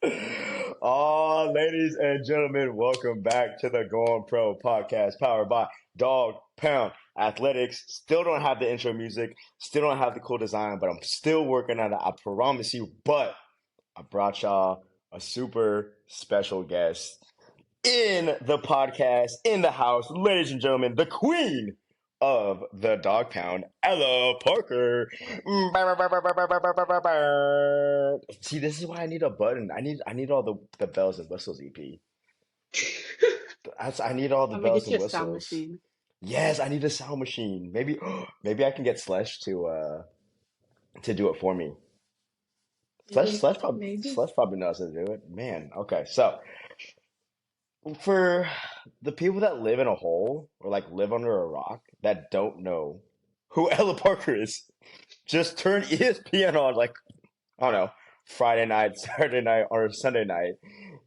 Oh, ladies and gentlemen, welcome back to the Going Pro podcast powered by Dog Pound Athletics. Still don't have the intro music, still don't have the cool design, but I'm still working on it. I promise you. But I brought y'all a super special guest in the podcast, in the house, ladies and gentlemen, the queen of the Dog Pound, Ella Parker. See, this is why I need a button. I need all the bells and whistles, EP. I need all the I'm gonna bells get you and a sound whistles. machine. Yes, I need a sound machine. Maybe maybe I can get Slesh to do it for me. Slesh Maybe, Slesh probably maybe. Slesh probably knows how to do it. Man, okay. So for the people that live in a hole or like live under a rock that don't know who Ella Parker is, just turn ESPN on like, I don't know, Friday night, Saturday night, or Sunday night,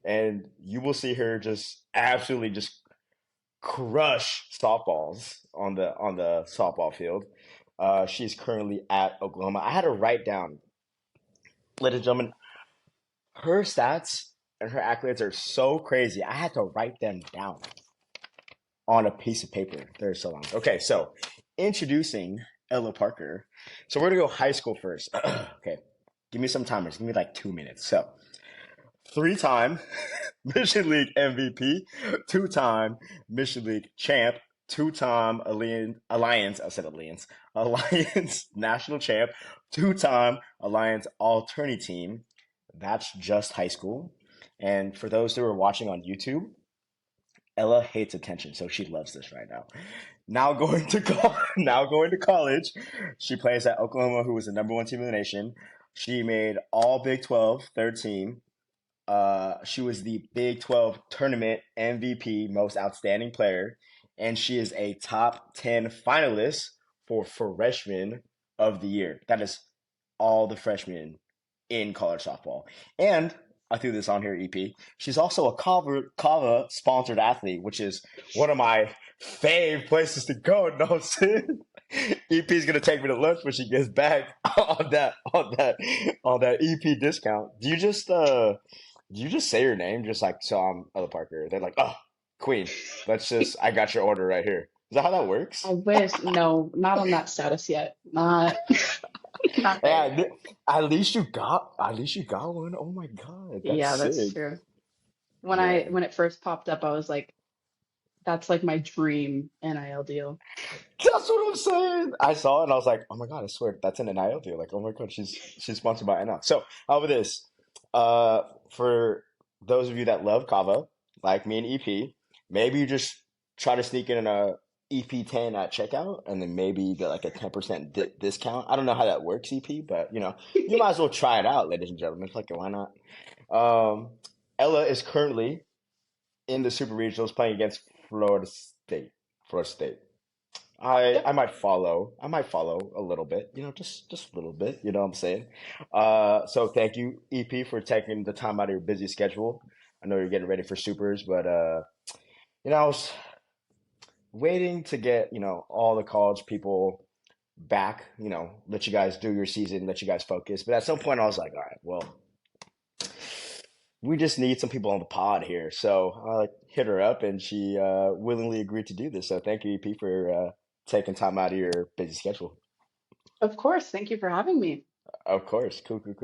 and you will see her just absolutely just crush softballs on the softball field. She's currently at Oklahoma. I had to write down, ladies and gentlemen, her stats and her accolades are so crazy. I had to write them down on a piece of paper. They're so long. Okay, so introducing Ella Parker. So we're gonna go high school first. Okay, give me some timers. Give me like 2 minutes. So three-time Mission League MVP, two-time Mission League champ, two-time Alliance. I said Alliance national champ, two-time Alliance All-Tourney team. That's just high school. And for those who are watching on YouTube, Ella hates attention, so she loves this right now. Now going to college. She plays at Oklahoma, who was the number one team in the nation. She made all Big 12, third team. She was the Big 12 tournament MVP, most outstanding player, and she is a top 10 finalist for freshman of the year. That is all the freshmen in college softball. And I threw this on here, EP. She's also a Kava sponsored athlete, which is one of my fave places to go. No, I'm saying? EP's gonna take me to lunch when she gets back on that EP discount. Do you just say your name just like so I'm Ella Parker? They're like, oh, Queen. I got your order right here. Is that how that I works? wish. No, not on that status yet. Not, not there Yeah, yet. at least you got one. Oh my God, that's Yeah, that's sick, true. man. When it first popped up, I was like, that's like my dream NIL deal. That's what I'm saying. I saw it and I was like, oh my God, I swear that's an NIL deal. Like, oh my God, she's sponsored by NIL. So how about this? For those of you that love Kava, like me and EP, maybe you just try to sneak in a EP10 at checkout, and then maybe you get like a 10% discount. I don't know how that works, EP, but you might as well try it out, ladies and gentlemen. Like, why not? Um, Ella is currently in the Super Regionals playing against Florida State. Florida State. I Yep, might follow. I might follow a little bit, just a little bit, you know what I'm saying? So thank you, EP, for taking the time out of your busy schedule. I know you're getting ready for supers, but I was waiting to get, all the college people back, let you guys do your season, let you guys focus. But at some point I was like, all right, well, we just need some people on the pod here. So I hit her up and she willingly agreed to do this. So thank you, EP, for taking time out of your busy schedule. of course. Thank you for having me. Of course. Cool, cool,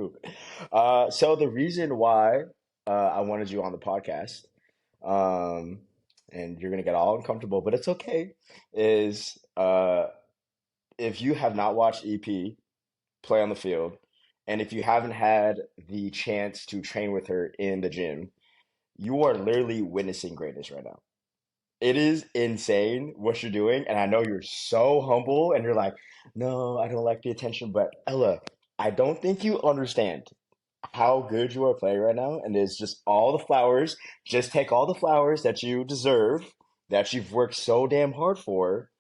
cool. So the reason why I wanted you on the podcast, um, and you're gonna get all uncomfortable, but it's okay, is if you have not watched EP play on the field, and if you haven't had the chance to train with her in the gym, you are literally witnessing greatness right now. It is insane what you're doing, and I know you're so humble, and you're like, no, I don't like the attention, but Ella, I don't think you understand how good you are playing right now, and it's just all the flowers. Just take all the flowers that you deserve, that you've worked so damn hard for,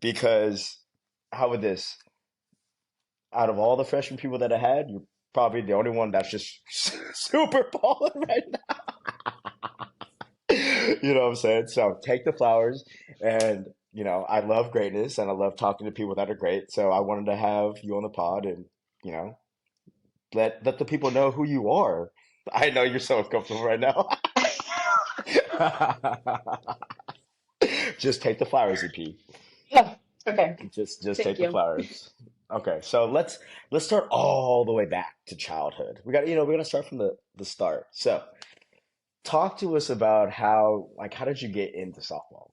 because how would this? Out of all the freshman people that I had, you're probably the only one that's just super balling right now. You know what I'm saying? So take the flowers, and I love greatness, and I love talking to people that are great. So I wanted to have you on the pod, and you know, let the people know who you are. I know you're so uncomfortable right now. Just take the flowers, EP. Yeah. Okay. Just Thank take the you. flowers. Okay, so let's start all the way back to childhood. We got to start from the start. So, talk to us about how did you get into softball?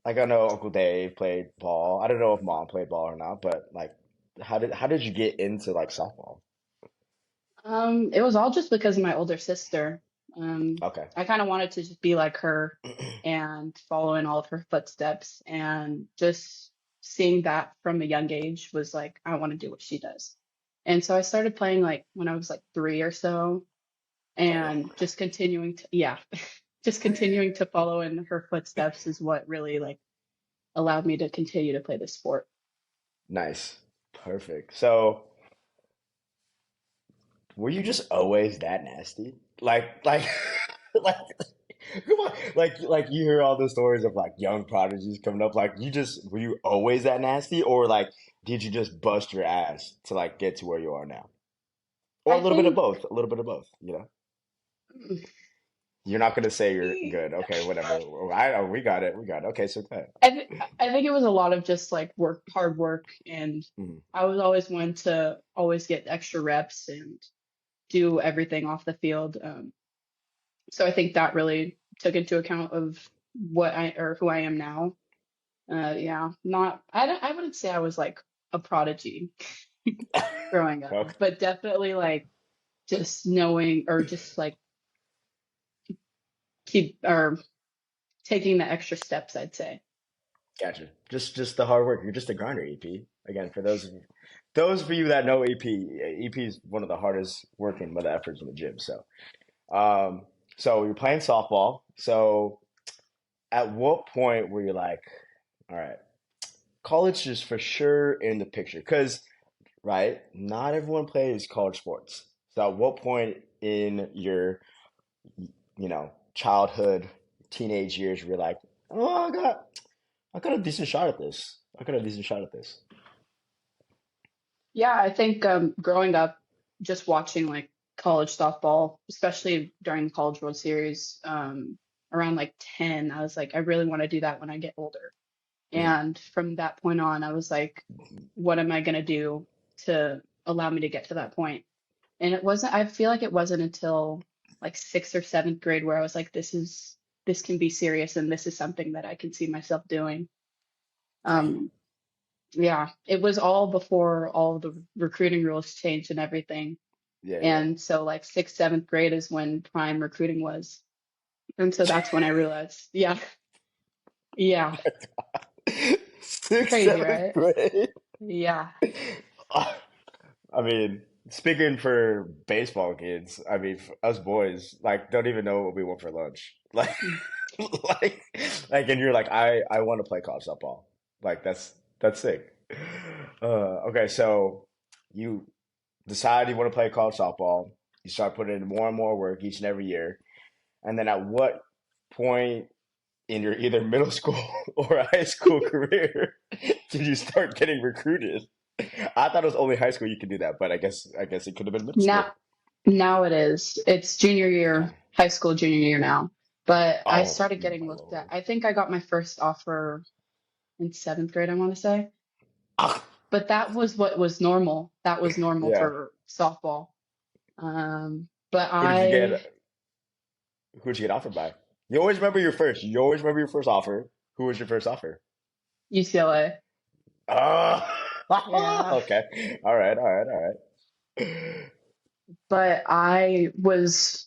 Like I know Uncle Dave played ball. I don't know if Mom played ball or not, but like how did you get into like softball? It was all just because of my older sister. Um, Okay. I kind of wanted to just be like her and follow in all of her footsteps, and just seeing that from a young age was like, I want to do what she does. And so I started playing like when I was like 3 or so, Damn. and just continuing to, yeah, just continuing to follow in her footsteps is what really like allowed me to continue to play the sport. Nice. Perfect. So, were you just always that nasty? Like, come on. Like you hear all the stories of like young prodigies coming up. Like, were you always that nasty, or like, did you just bust your ass to like get to where you are now, or a I little bit of think. both? A little bit of both. You're not gonna say you're good. Okay, whatever. I know we got it. We got it. Okay, so good. I think it was a lot of just like hard work, and Mhm. I was always one to always get extra reps and do everything off the field. So I think that really took into account of what I or who I am now. Yeah, not I wouldn't say I was like a prodigy growing up, Okay, but definitely like just knowing or just like keep or taking the extra steps, I'd say. gotcha. Just the hard work. You're just a grinder, EP. Again, for those of you that know EP, EP is one of the hardest working mother efforts in the gym. Um, so you're playing softball. So at what point were you like, all right, college is for sure in the picture? Because, right, not everyone plays college sports. So at what point in your, childhood, teenage years, were you like, oh, I got a decent shot at this. I got a decent shot at this. Yeah, I think growing up, just watching like college softball, especially during the College World Series, around like 10, I was like, I really want to do that when I get older. Mhm. And from that point on, I was like, what am I going to do to allow me to get to that point? And I feel like it wasn't until like sixth or seventh grade where I was like, this can be serious and this is something that I can see myself doing. Damn. Um, yeah, it was all before all the recruiting rules changed and everything. Yeah, yeah. And so like sixth, seventh grade is when prime recruiting was. And so that's when I realized, yeah, yeah, Sixth, crazy, seventh right? grade. Yeah. I mean, speaking for baseball kids, I mean, us boys, like, don't even know what we want for lunch. Like, Mm. like, and you're like, I want to play college softball. Like, that's sick. Okay, so you decide you want to play college softball. You start putting in more and more work each and every year. And then at what point in your either middle school or high school career did you start getting recruited? I thought it was only high school you could do that, but I guess it could have been middle Now, school. now it is. It's junior Okay. year, high school, junior year now. But I Oh started getting my looked at. Lord. I think I got my first offer in seventh grade, I want to say. Ah, But that was what was normal. That was normal yeah. for softball. But Who did you get? Who did you get offered by? You always remember your first. You always remember your first offer. Who was your first offer? UCLA. Oh, Yeah. okay. All right. All right. All right. But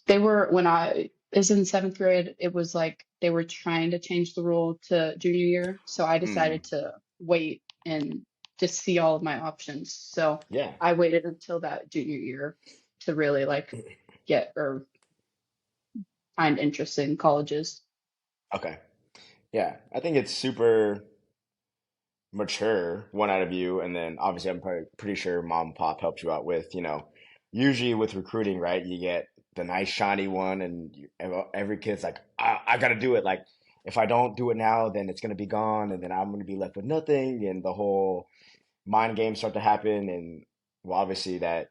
they were, when I was in seventh grade, it was like they were trying to change the rule to junior year. So I Mm, decided to wait and just see all of my options. So yeah. I waited until that junior year to really like get or find interest in colleges. Okay. Yeah. I think it's super mature one out of you, and then obviously I'm pretty sure mom and pop helped you out with, usually with recruiting, right? You get the nice shiny one, and every kid's like, I got to do it. Like, if I don't do it now, then it's gonna be gone, and then I'm gonna be left with nothing, and the whole mind games start to happen. And well, obviously that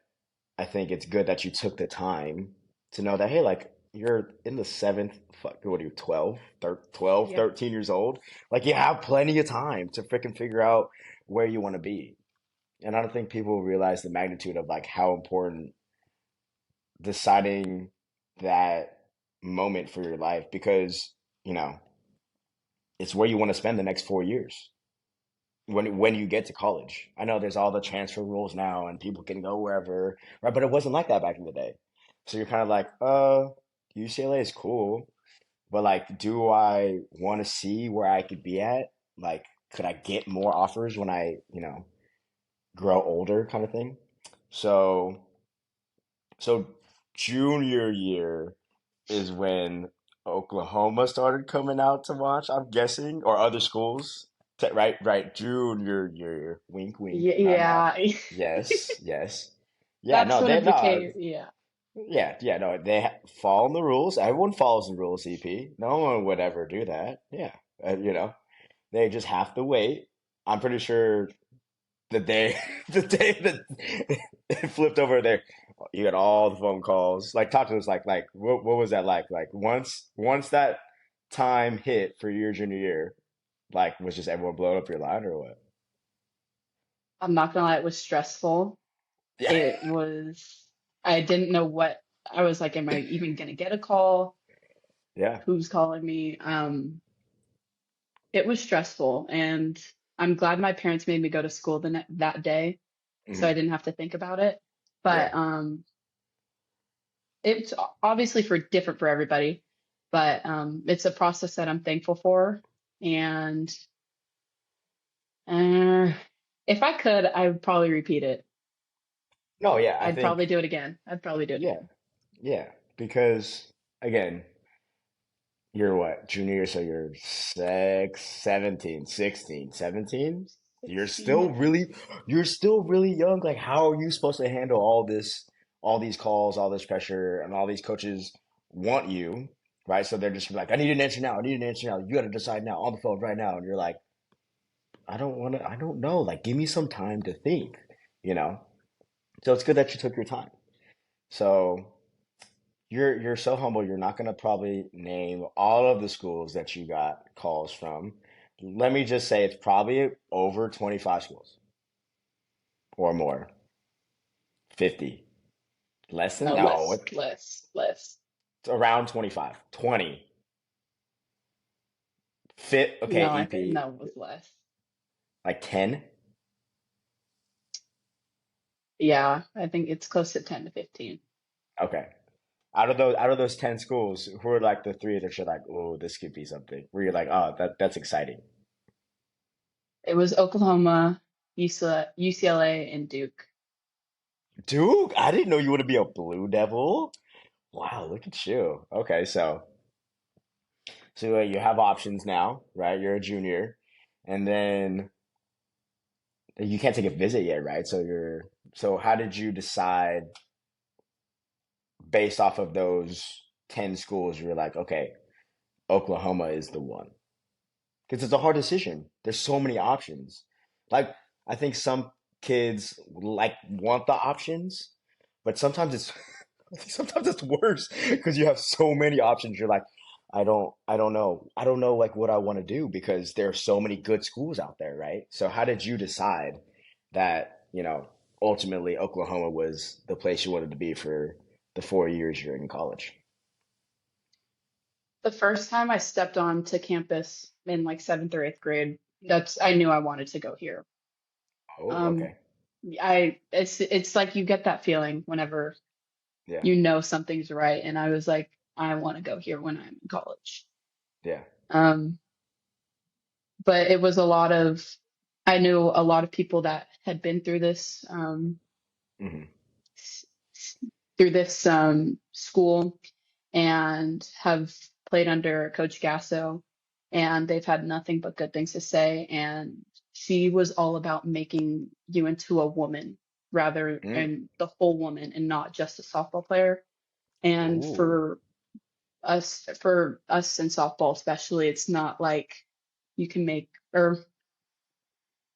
I think it's good that you took the time. to know that, hey, like you're in the seventh, fuck, what are you, 12, Yeah. 13 years old? Like you have plenty of time to freaking figure out where you want to be. And I don't think people realize the magnitude of like how important deciding that moment for your life because, you know, it's where you want to spend the next 4 years when you get to college. I know there's all the transfer rules now and people can go wherever, right? But it wasn't like that back in the day. So you're kind of like, UCLA is cool, but like, do I want to see where I could be at? Like, could I get more offers when I, grow older kind of thing? So, so junior year is when Oklahoma started coming out to watch, I'm guessing, or other schools. Right, right. Junior year. Wink, wink. Nod, nod. Yeah. Yes, yes. Yeah, That's no, when they it no. became, yeah. Yeah, yeah, no. They follow the rules. Everyone follows the rules, CP. No one would ever do that. Yeah, they just have to wait. I'm pretty sure the day the day that it flipped over there, you got all the phone calls. Like talk to us like what was that like? Like once that time hit for your junior year, like was just everyone blowing up your line or what? I'm not gonna lie, it was stressful. Yeah. It was, I didn't know what, I was like, am I even gonna get a call? Yeah. Who's calling me? It was stressful, and I'm glad my parents made me go to school that day, so I Hmm. didn't have to think about it. Yeah. But it's obviously for different for everybody, but it's a process that I'm thankful for. And uh, if I could, I would probably repeat it. No, yeah, I I'd probably think do it again. I'd probably do it yeah. again. Yeah. Because again, you're what, junior year, so you're 17, 16, 17. You're 16, still I think. really, you're still really young. Like, how are you supposed to handle all these calls, all this pressure, and all these coaches want you, right? So they're just like, I need an answer now. I need an answer now. You got to decide now on the phone right now. And you're like, I don't want to, I don't know. Like, give me some time to think, you know? So it's good that you took your time. So you're so humble. You're not gonna probably name all of the schools that you got calls from. Let me just say it's probably over 25 schools or more. 50. Less than No, no, less, less, less. it's around 25. 20. Fit okay, No, I think EP. no, it was less. Like 10. Yeah, I think it's close to 10 to 15. Okay. Out of those 10 schools, who are like the three that you're like, oh, this could be something. Where you're like, oh, that's exciting. It was Oklahoma, UCLA, and Duke. Duke, I didn't know you want to be a Blue Devil. Wow, look at you. Okay, so you have options now, right? You're a junior, and then you can't take a visit yet, right? So how did you decide based off of those 10 schools? You're like, okay, Oklahoma is the one because it's a hard decision. There's so many options. Like I think some kids like want the options, but sometimes it's sometimes it's worse because you have so many options. You're like, I don't know. I don't know like what I want to do because there are so many good schools out there, right? So how did you decide that, ultimately Oklahoma was the place you wanted to be for the 4 years you're in college? The first time I stepped onto campus in like seventh or eighth grade, that's I knew I wanted to go here. Oh, Um, okay. it's like you get that feeling whenever Yeah. you know something's right, and I was like, I want to go here when I'm in college. Yeah. Um, but it was a lot of, I knew a lot of people that had been through this, Hmm. s- through this school and have played under Coach Gasso, and they've had nothing but good things to say. And she was all about making you into a woman rather Mm. and the whole woman and not just a softball player. And Ooh. for us in softball especially, it's not like you can make or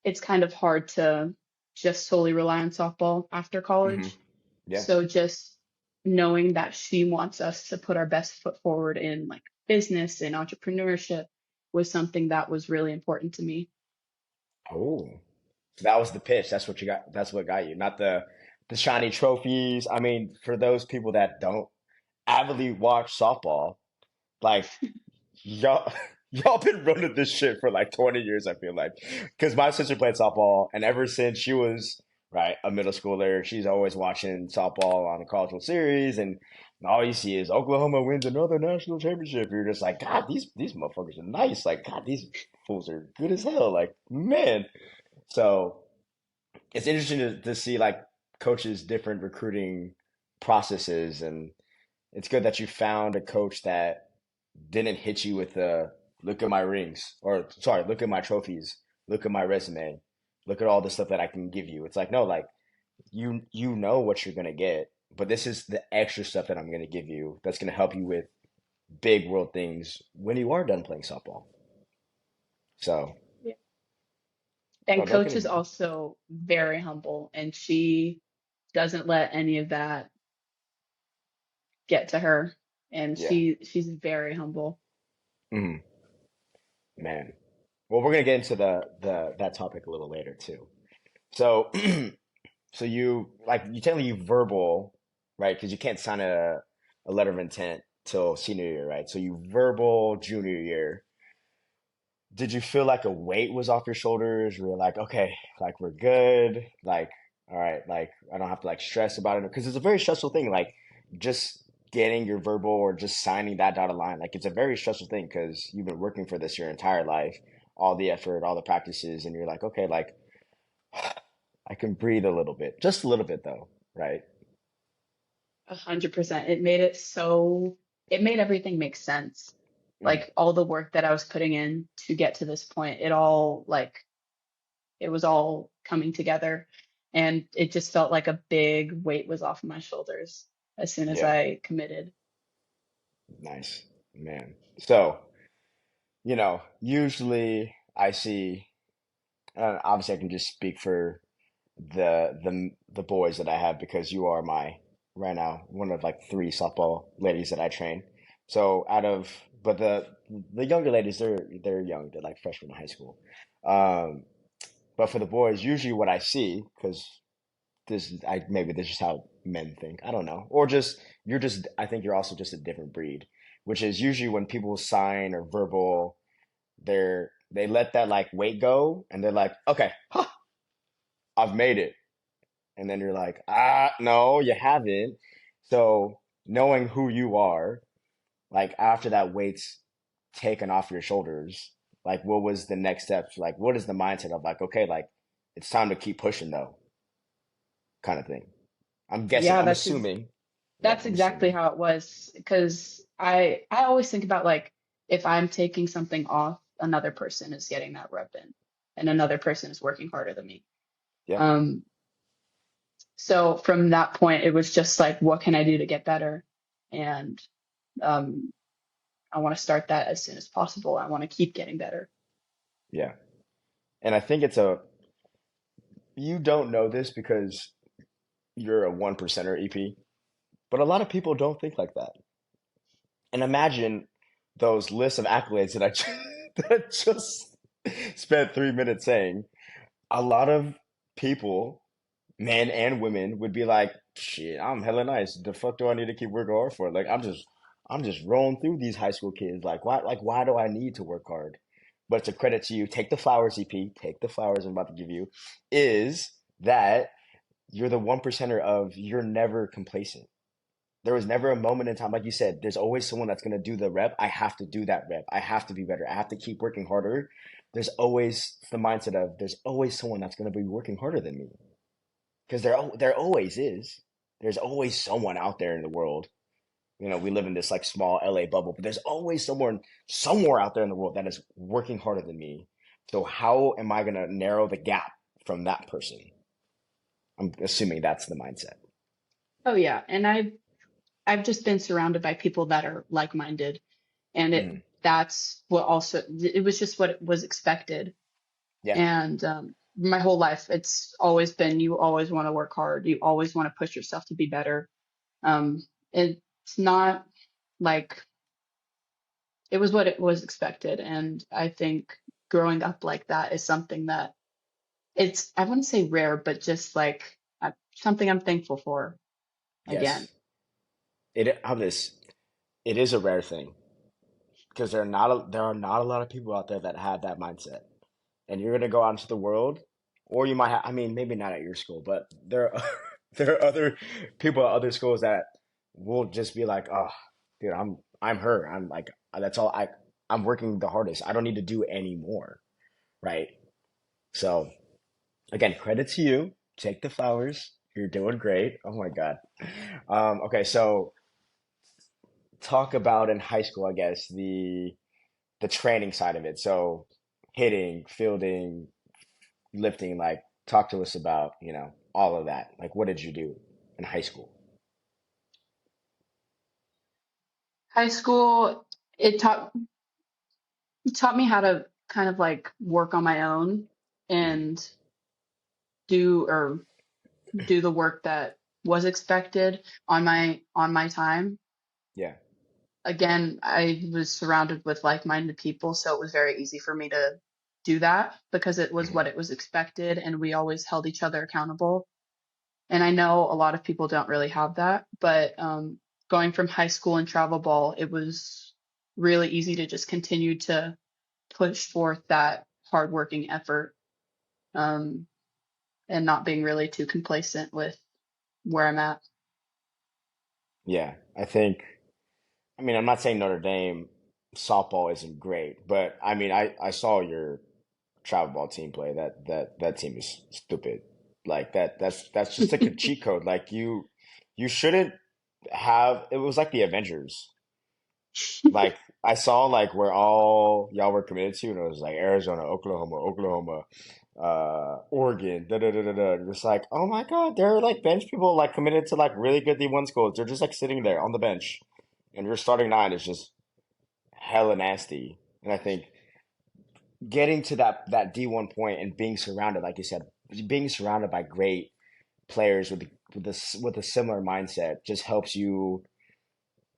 it's kind of hard to just solely rely on softball after Hmm. college. Yeah. So just knowing that she wants us to put our best foot forward in like business and entrepreneurship was something that was really important to me. Oh, so that was the pitch. That's what you got. That's what got you, not the shiny trophies. I mean, for those people that don't avidly watch softball, like y'all, y'all been running this shit for like 20 years, I feel like. Because my sister played softball, and ever since she was, right, a middle schooler, she's always watching softball on the College World Series, and all you see is Oklahoma wins another national championship. You're just like, God, these motherfuckers are nice. Like, God, these fools are good as hell. Like, man. So it's interesting to see like coaches' different recruiting processes, and it's good that you found a coach that didn't hit you with the look at my rings, or sorry, look at my trophies, look at my resume, look at all the stuff that I can give you. It's like, no, like you know what you're gonna get, but this is the extra stuff that I'm gonna give you that's gonna help you with big world things when you are done playing softball. So, Yeah. oh, And don't coach get is me. also very humble, and she doesn't let any of that get to her. And Yeah, she's very humble. hmm, man. Well, we're gonna get into the that topic a little later too. So, so you like you tell me you verbal, right? Because you can't sign a letter of intent till senior year, right? So you verbal junior year. Did you feel like a weight was off your shoulders? Were you like, okay, like we're good, like all right, like I don't have to like stress about it because it's a very stressful thing. Like just getting your verbal or just signing that dotted line, like it's a very stressful thing because you've been working for this your entire life, all the effort, all the practices, and you're like, okay, like I can breathe a little bit, just a little bit though, right? 100%. It made everything make sense. Mhm. Like all the work that I was putting in to get to this point, it was all coming together. And it just felt like a big weight was off my shoulders as soon as Yeah, I committed. nice, man. So, usually I see, obviously I can just speak for the boys that I have because you are my right now one of like three softball ladies that I train. So but the younger ladies they're young, they're like freshmen in high school. Um, but for the boys, usually what I see because maybe this is how men think. I don't know. Or just you're just I think you're also just a different breed, which is usually when people sign or verbal, they let that like weight go and they're like, okay, huh, I've made it. And then you're like, no, you haven't. So knowing who you are, like after that weight's taken off your shoulders, like what was the next step? Like what is the mindset of like, okay, like it's time to keep pushing though, kind of thing. I'm guessing. Yeah, I'm assuming. Yeah, that's I'm exactly assuming. how it was because I always think about like if I'm taking something off, another person is getting that rep in and another person is working harder than me. Yeah, Um, so from that point, it was just like, what can I do to get better? And um, I want to start that as soon as possible. I want to keep getting better. yeah. And I think you don't know this because you're a one percenter EP, but a lot of people don't think like that. And imagine those lists of accolades that that I just spent 3 minutes saying. A lot of people, men and women, would be like, "Shit, I'm hella nice. The fuck do I need to keep working hard for? Like, I'm just rolling through these high school kids. Why do I need to work hard?" But it's a credit to you. Take the flowers, EP. Take the flowers I'm about to give you. Is that you're the one percenter of you're never complacent. There was never a moment in time, like you said, there's always someone that's going to do the rep. I have to do that rep. I have to be better. I have to keep working harder. There's always the mindset of there's always someone that's going to be working harder than me because there always is. There's always someone out there in the world. We live in this like small LA bubble, but there's always someone somewhere out there in the world that is working harder than me. So how am I going to narrow the gap from that person? I'm assuming that's the mindset. Oh yeah, and I've just been surrounded by people that are like-minded, and Hmm. that's what also it was just what was expected. Yeah. And my whole life, it's always been you always want to work hard, you always want to push yourself to be better. It's not like it was what it was expected. And I think growing up like that is something that it's, I wouldn't say rare, but just like something I'm thankful for again. Yes. How this it is a rare thing because there are not a lot of people out there that have that mindset. And you're gonna go out into the world, or you might have, I mean, maybe not at your school, but there are there are other people at other schools that will just be like, oh, dude, I'm her. I'm like that's all I'm working the hardest. I don't need to do any more, right? So again, credit to you. Take the flowers. You're doing great. Oh my God. Okay, so talk about in high school, I guess, the training side of it. So hitting, fielding, lifting, like talk to us about, all of that. Like what did you do in high school? High school, it taught me how to kind of like work on my own Mhm. and do or do the work that was expected on my time. Yeah. Again, I was surrounded with like-minded people, so it was very easy for me to do that because it was Mhm. what it was expected and we always held each other accountable. And I know a lot of people don't really have that, but going from high school and travel ball, it was really easy to just continue to push forth that hardworking effort, um, and not being really too complacent with where I'm at. Yeah. I mean, I'm not saying Notre Dame softball isn't great, but I mean, I saw your travel ball team play. That team is stupid. Like that's just like a cheat code. Like you shouldn't have it was like the Avengers. Like I saw like where all y'all were committed to, and it was like Arizona, Oklahoma, Oregon, da da da da da. Just like, oh my God, there are like bench people like committed to like really good D1 schools. They're just like sitting there on the bench, and your starting nine is just hella nasty. And I think getting to that D1 point and being surrounded, like you said, being surrounded by great players with a similar mindset just helps you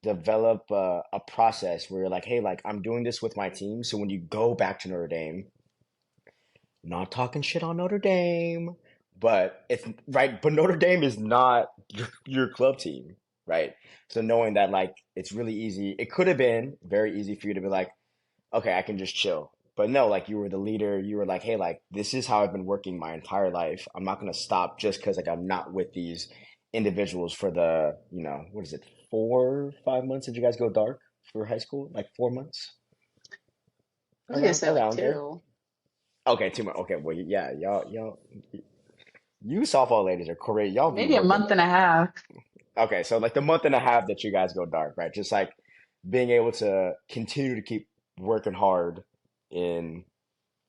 develop a process where you're like, hey, like I'm doing this with my team. So when you go back to Notre Dame, not talking shit on Notre Dame, but it's right. But Notre Dame is not your club team, right? So knowing that, like, it's really easy. It could have been very easy for you to be like, okay, I can just chill. But no, like you were the leader. You were like, hey, like this is how I've been working my entire life. I'm not gonna stop just because like I'm not with these individuals for the, what is it, 4, 5 months? Did you guys go dark for high school? Like 4 months I was gonna say like around there. two, Okay, 2 months. Okay, well, yeah, you softball ladies are great. Y'all be maybe a working. month and a half. Okay, so like the month and a half that you guys go dark, right? Just like being able to continue to keep working hard in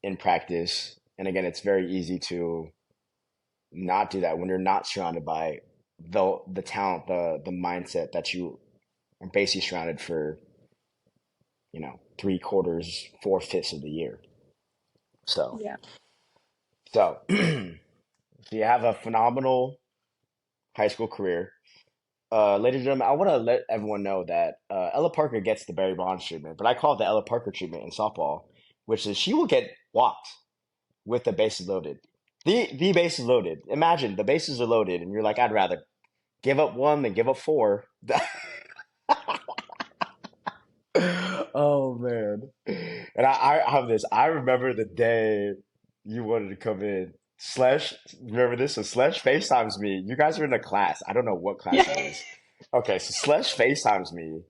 in practice. And again, it's very easy to not do that when you're not surrounded by the talent, the mindset that you are basically surrounded for, 3/4, 4/5 of the year. So, Yeah. so, so you have a phenomenal high school career. Ladies and gentlemen, I want to let everyone know that Ella Parker gets the Barry Bonds treatment, but I call it the Ella Parker treatment in softball, which is she will get walked with the bases loaded. The bases loaded. Imagine the bases are loaded, and you're like, I'd rather give up one than give up four. Oh man. And I have this. I remember the day you wanted to come in. Slash, remember this? So Slash FaceTimes me. You guys are in a class. I don't know what class it Yeah. was. Okay, so Slash FaceTimes me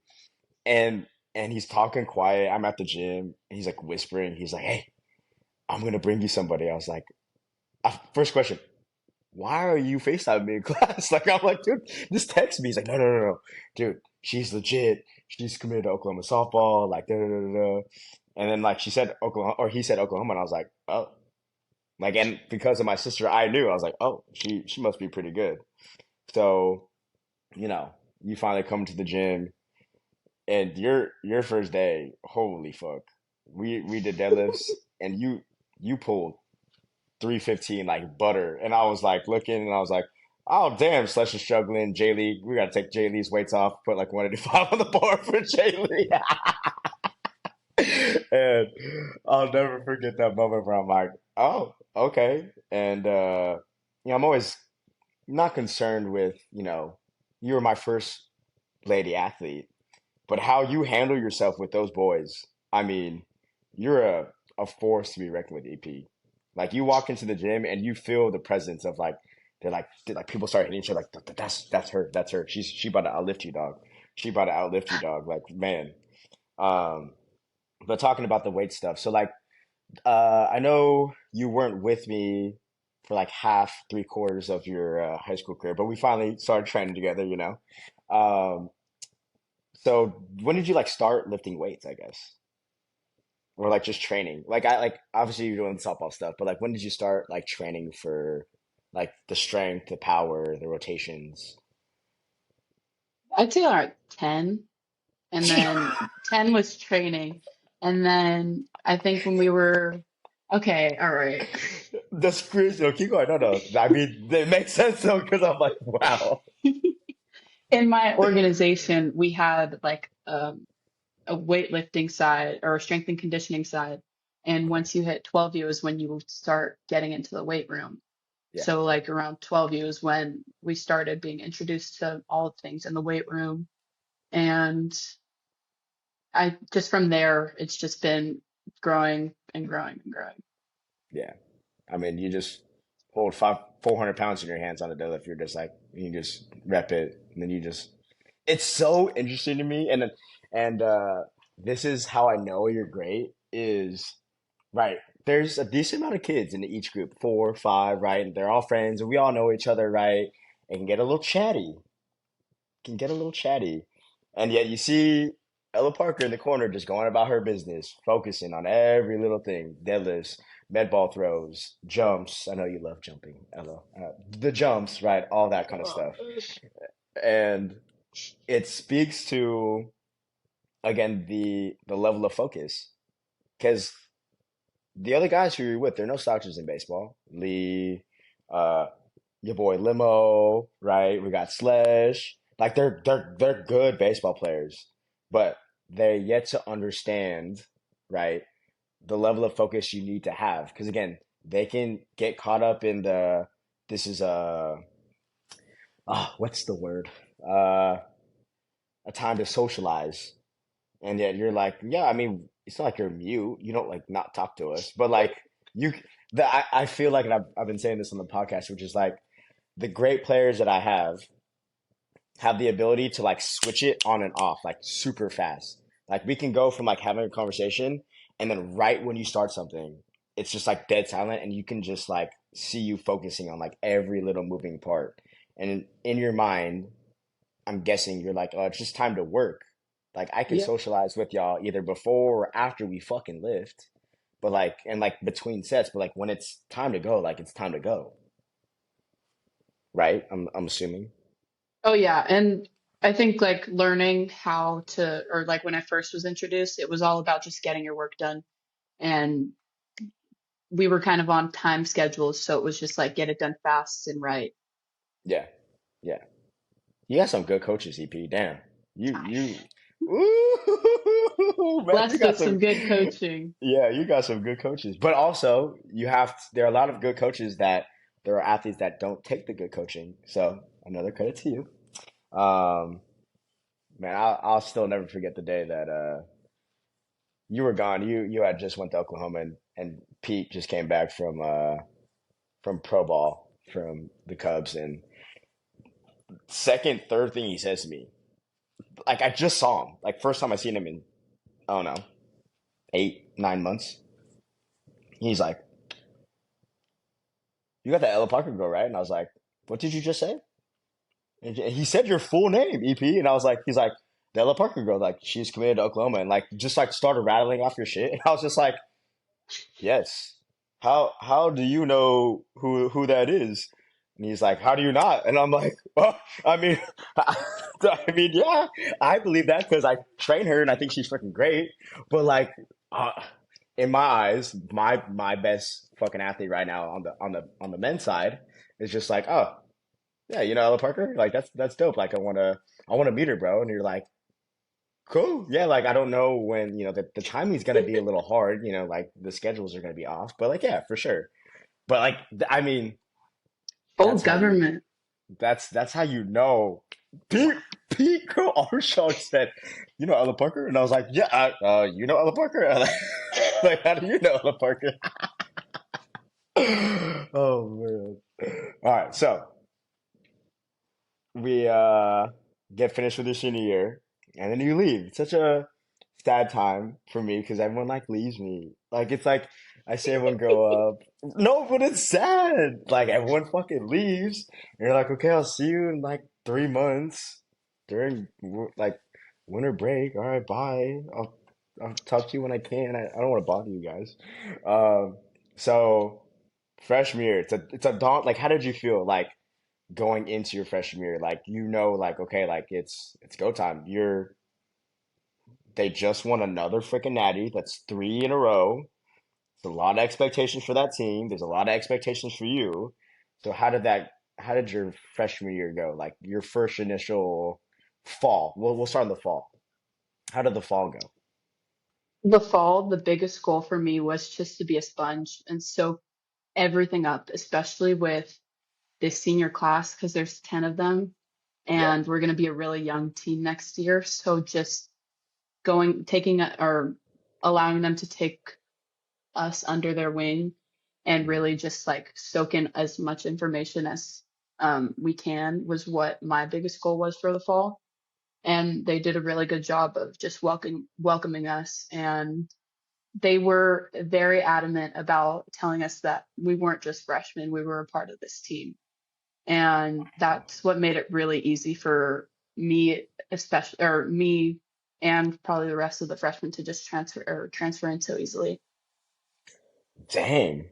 and he's talking quiet. I'm at the gym and he's like whispering. He's like, hey, I'm gonna bring you somebody. I was like, first question, why are you FaceTiming me in class? Like, I'm like, dude, just text me. He's like, no, no, no, no, dude, she's legit. She's committed to Oklahoma softball. Like, da da da da. And then like she said Oklahoma, or he said Oklahoma, and I was like, oh, like, and because of my sister, I knew. I was like, oh, she must be pretty good. So, you know, you finally come to the gym, and your first day, holy fuck, we did deadlifts, and you pulled 315 like butter, and I was like looking, and I was like, Oh damn, Slush is struggling. J Lee, we gotta take J Lee's weights off. Put like 185 on the bar for J Lee. And I'll never forget that moment where I'm like, oh, okay. And I'm always not concerned with, you were my first lady athlete, but how you handle yourself with those boys, I mean, you're a force to be reckoned with, EP. Like you walk into the gym and you feel the presence of like they're like people start hitting each other like that's her. She about to outlift you, dog. She about to outlift you, dog. Like man. Um, but talking about the weight stuff, so like I know you weren't with me for like half, three quarters of your high school career, but we finally started training together, you know. Um, so when did you like start lifting weights, I guess? Or like just training? Like I like obviously you're doing the softball stuff, but like when did you start like training for like the strength, the power, the rotations? I'd say like 10, and then 10 was training. And then I think when we were, okay, all right. That's crazy. No, keep going. No, no. I mean, it makes sense though, because I'm like, wow. In my organization, we had like a weightlifting side or a strength and conditioning side. And once you hit 12U is when you start getting into the weight room. Yeah, So like around 12U is when we started being introduced to all things in the weight room. And I just from there, it's just been growing and growing and growing. yeah. I mean, you just hold 400 pounds in your hands on a deadlift. You're just like, you just rep it, and then you just. It's so interesting to me, and this is how I know you're great. Is right. There's a decent amount of kids in each group, four, five, right? And they're all friends, and we all know each other, right? It can get a little chatty. Can get a little chatty, and yet you see Ella Parker in the corner just going about her business, focusing on every little thing: deadlifts, med ball throws, jumps. I know you love jumping, Ella. The jumps, right? All that kind of stuff, and it speaks to again the level of focus because the other guys who you're with, they're no slouches in baseball. Lee, uh, your boy Limo, right? We got Sledge. Like they're good baseball players, but they're yet to understand, right, the level of focus you need to have. Because again, they can get caught up in the this is what's the word? Uh a time to socialize. And yet you're like, yeah, I mean, it's not like you're mute. You don't like not talk to us, but like you, I feel like, and I've been saying this on the podcast, which is like the great players that I have the ability to like switch it on and off like super fast. Like we can go from like having a conversation and then right when you start something, it's just like dead silent and you can just like see you focusing on like every little moving part. And in your mind, I'm guessing you're like, oh, it's just time to work. Like I can Yep. socialize with y'all either before or after we fucking lift, but like and like between sets, but like when it's time to go, like it's time to go, right? I'm assuming. Oh yeah, and I think like learning how to, or like when I first was introduced, it was all about just getting your work done. And we were kind of on time schedules, so it was just like get it done fast and right. Yeah, yeah. You got some good coaches, EP. Damn, I ooh, man, you blessed got with some. some good coaching. Yeah, you got some good coaches. But also, there are a lot of good coaches that there are athletes that don't take the good coaching. So another credit to you. Um, Man, I'll still never forget the day that you were gone. You had just went to Oklahoma and Pete just came back from pro ball from the Cubs and second, third thing he says to me, like I just saw him. Like first time I seen him in I don't know, 8, 9 months. He's like, you got that Ella Parker girl, right? And I was like, what did you just say? And he said your full name, EP. And I was like, he's like, the Ella Parker girl, like she's committed to Oklahoma and like just like started rattling off your shit. And I was just like, yes. How do you know who that is? And he's like, how do you not? And I'm like, well, I mean, I mean, yeah, I believe that because I train her and I think she's freaking great. But like, uh, in my eyes, my best fucking athlete right now on the men's side is just like, oh, yeah, you know Ella Parker? Like that's dope. Like I wanna meet her, bro. And you're like, cool. Yeah, like I don't know when, the timing's gonna be a little hard, like the schedules are gonna be off. But like, yeah, for sure. But like I mean, Full that's how you government. that's how you know. Pete Pete Crow Armstrong said, "You know Ella Parker?" And I was like, "Yeah, you know Ella Parker?" Like, how do you know Ella Parker? Oh man! All right, so we get finished with your senior year, and then you leave. It's such a sad time for me because everyone like leaves me. Like it's like I see everyone grow up. No, but it's sad. Like everyone fucking leaves. And you're like, okay, I'll see you in like 3 months during like winter break. All right, bye. I'll talk to you when I can. I don't want to bother you guys. So freshman year, it's a daunt. Like, how did you feel? Like going into your freshman year, like like okay, like it's go time. They just won another freaking natty. That's three in a row. It's a lot of expectations for that team. There's a lot of expectations for you. So how did your freshman year go? Like your first initial fall. We'll start in the fall. How did the fall go? The fall, the biggest goal for me was just to be a sponge and soak everything up, especially with this senior class, because there's 10 of them Yeah. and we're going to be a really young team next year. So just or allowing them to take us under their wing and Mhm. really just like soak in as much information as we can was what my biggest goal was for the fall. And they did a really good job of just welcoming us. And they were very adamant about telling us that we weren't just freshmen, we were a part of this team. And that's what made it really easy for me, especially, or me and probably the rest of the freshmen to just transfer in so easily. Dang.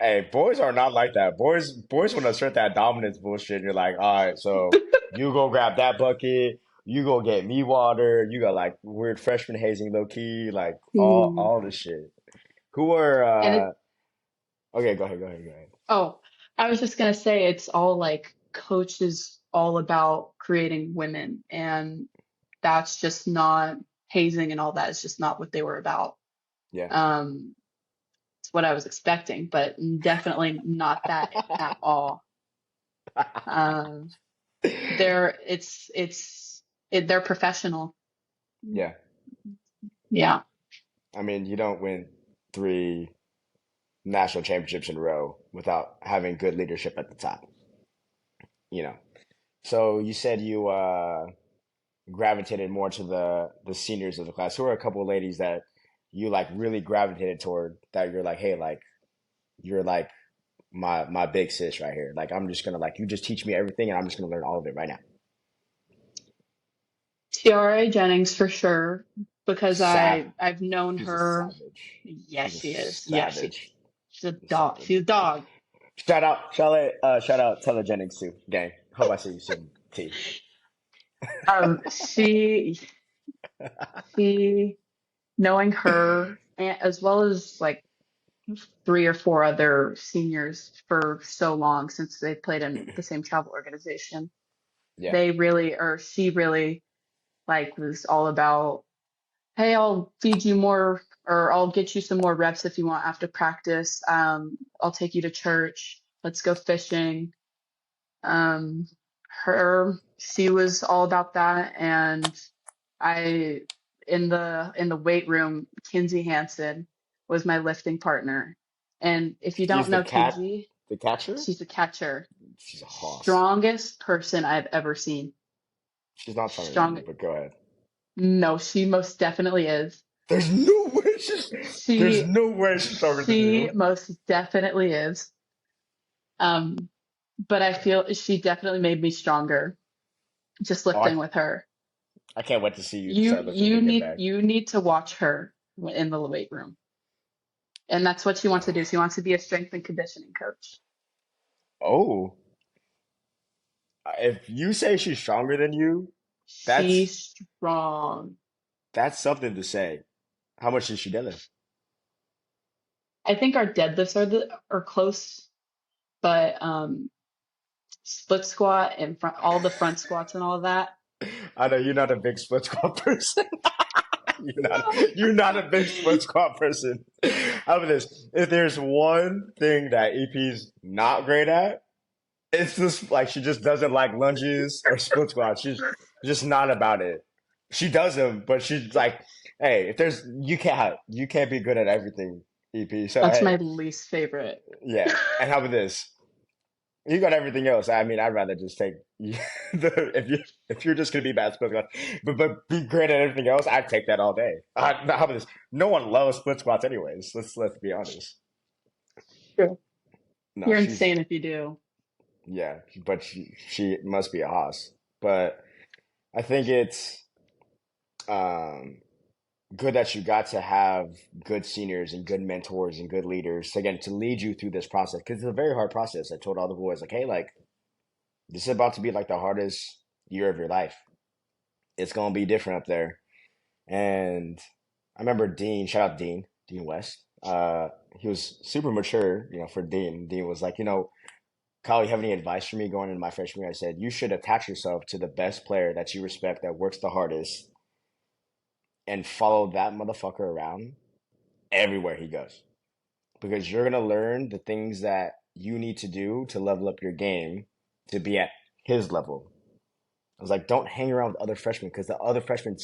Hey, boys are not like that. Boys want to start that dominance bullshit. You're like, all right, so you go grab that bucket, you go get me water, you got like weird freshman hazing low key, like Hmm. all this shit. Who are And it, okay, go ahead. oh, I was just gonna say it's all like coach is all about creating women, and that's just not hazing and all that is just not what they were about. Yeah. Um, it's what I was expecting, but definitely not that at all. Um, they're professional. Yeah. Yeah. I mean, you don't win three national championships in a row without having good, at the top, you know. So you said you gravitated more to the seniors of the class. Who are a couple of ladies that you like really gravitated toward that you're like, hey, like you're like my big sis right here. Like I'm just gonna like you just teach me everything and I'm just gonna learn all of it right now. Tiara Jennings for sure, because Sav I've known she's a her. savage. Yes, She's a she is. Yes, savage. she's a A dog. savage. She's a dog. Shout out Taylor Jennings too, gang. Hope I see you soon. T. She she knowing her as well as like three or four other seniors for so long since they played in the same travel organization. Yeah. They really, or she really, like was all about, hey, I'll feed you more, or I'll get you some more reps if you want after practice. I'll take you to church. Let's go fishing. Um, she was all about that, and I, in the weight room, Kinsey Hansen was my lifting partner. And if you don't She's the know cat Kinsey, the catcher? she's a catcher, She's a hoss. strongest person I've ever seen. She's not stronger than you, Strong. but go ahead. No, she most definitely is. There's no way there's She no way she's stronger than she you. most definitely is. Um, but I feel she definitely made me stronger just Oh, lifting with her. I can't wait to see you start lifting when you get back. You need to watch her in the weight room. And that's what she wants to do. She wants to be a strength and conditioning coach. Oh, if you say she's stronger than you, that's She's strong. that's something to say. How much does she deadlift? I think our deadlifts are close, but split squat and front, all the front squats and all that. I know you're not a big split squat person. You're not No. you're not a big split squat person. How about this? If there's one thing that EP's not great at, it's just like she just doesn't like lunges or split squats. She's just not about it. She does them, but she's like, hey, if there's you can't be good at everything, EP. So That's hey, my least favorite. yeah. And how about this? You got everything else. I mean, I'd rather just take if you're just gonna be bad split squats, but be great at everything else. I'd take that all day. How about this? No one loves split squats, anyways. Let's be honest. True. No, You're she's insane if you do. yeah, but she must be a hoss. But I think it's um good that you got to have good seniors and good mentors and good leaders again to lead you through this process because it's a very hard process. I told all the boys like, hey, like this is about to be like the hardest year of your life. It's gonna be different up there. And I remember Dean, shout out Dean West. He was super mature, for Dean. Dean was like, Kyle, you have any advice for me going into my freshman year? I said, you should attach yourself to the best player that you respect that works the hardest and follow that motherfucker around everywhere he goes. Because you're gonna learn the things that you need to do to level up your game to be at his level. I was like, don't hang around with other freshmen because the other freshmen,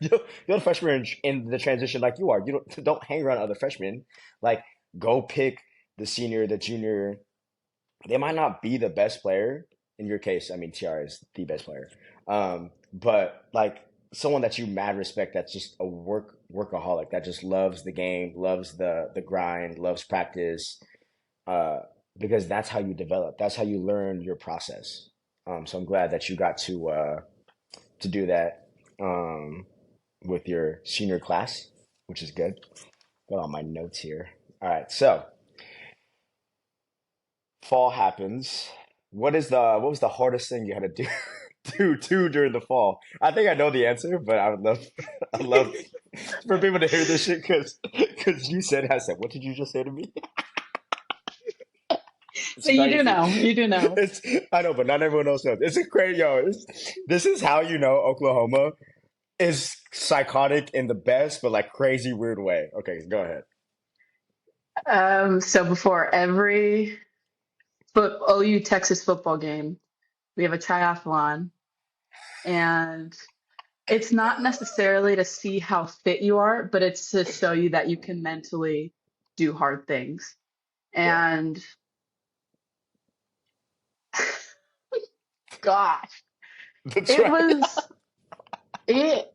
you're the freshman in the transition like you are. You don't hang around other freshmen. Like, go pick the senior, the junior. They might not be the best player in your case. I mean, TR is the best player, but like someone that you mad respect. That's just a workaholic that just loves the game, loves the grind, loves practice. Uh, because that's how you develop. That's how you learn your process. So I'm glad that you got to do that with your senior class, which is good. Got all my notes here. All right, so fall happens. What was the hardest thing you had to do do during the fall? I think I know the answer, but I would love I'd love for people to hear this shit because you said I said what did you just say to me? It's But you do crazy. know. You do know. It's I know, but not everyone else knows. It's a crazy yo. This is how you know Oklahoma is psychotic in the best, but like crazy weird way. Okay, go ahead. So before every OU Texas football game, we have a triathlon, and it's not necessarily to see how fit you are, but it's to show you that you can mentally do hard things. Yeah, And gosh, that's it right. was it.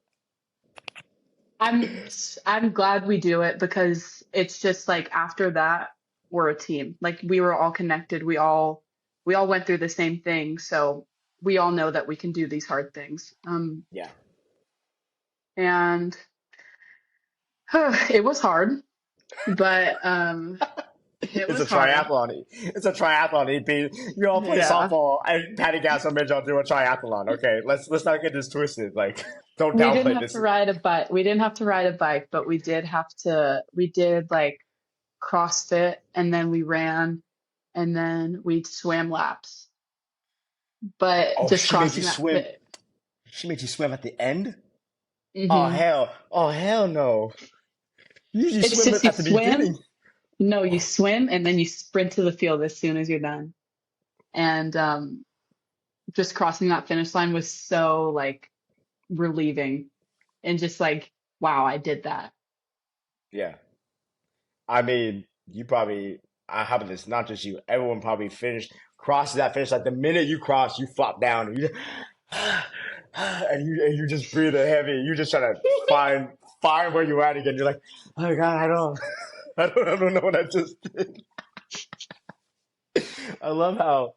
I'm I'm glad we do it because it's just like after that we're a team. Like we were all connected. We all went through the same thing, so we all know that we can do these hard things. Yeah, And it was hard, but it it's was a hard. triathlon. It's a triathlon. EP. You all play Yeah. softball, and Patty Gasso made y'all do a triathlon. Okay, let's not get this twisted. Like, don't We didn't downplay have this. to ride a bike. We didn't have to ride a bike, but we did like CrossFit and then we ran and then we swam laps. But Oh, just she made you crossing that swim. fit. She made you swim at the end. Oh Hmm. hell! Oh hell no! You usually It's swim just you at the swim. beginning. No, you swim and then you sprint to the field as soon as you're done. And just crossing that finish line was so like relieving and just like, wow, I did that. Yeah, I mean, you probably. I have this. Not just you. Everyone probably finished crosses that finish. Like the minute you cross, you flop down. And you, and you just breathe heavy. You just try to find where you're at again. You're like, oh God, I don't. I don't know what I just did. I love how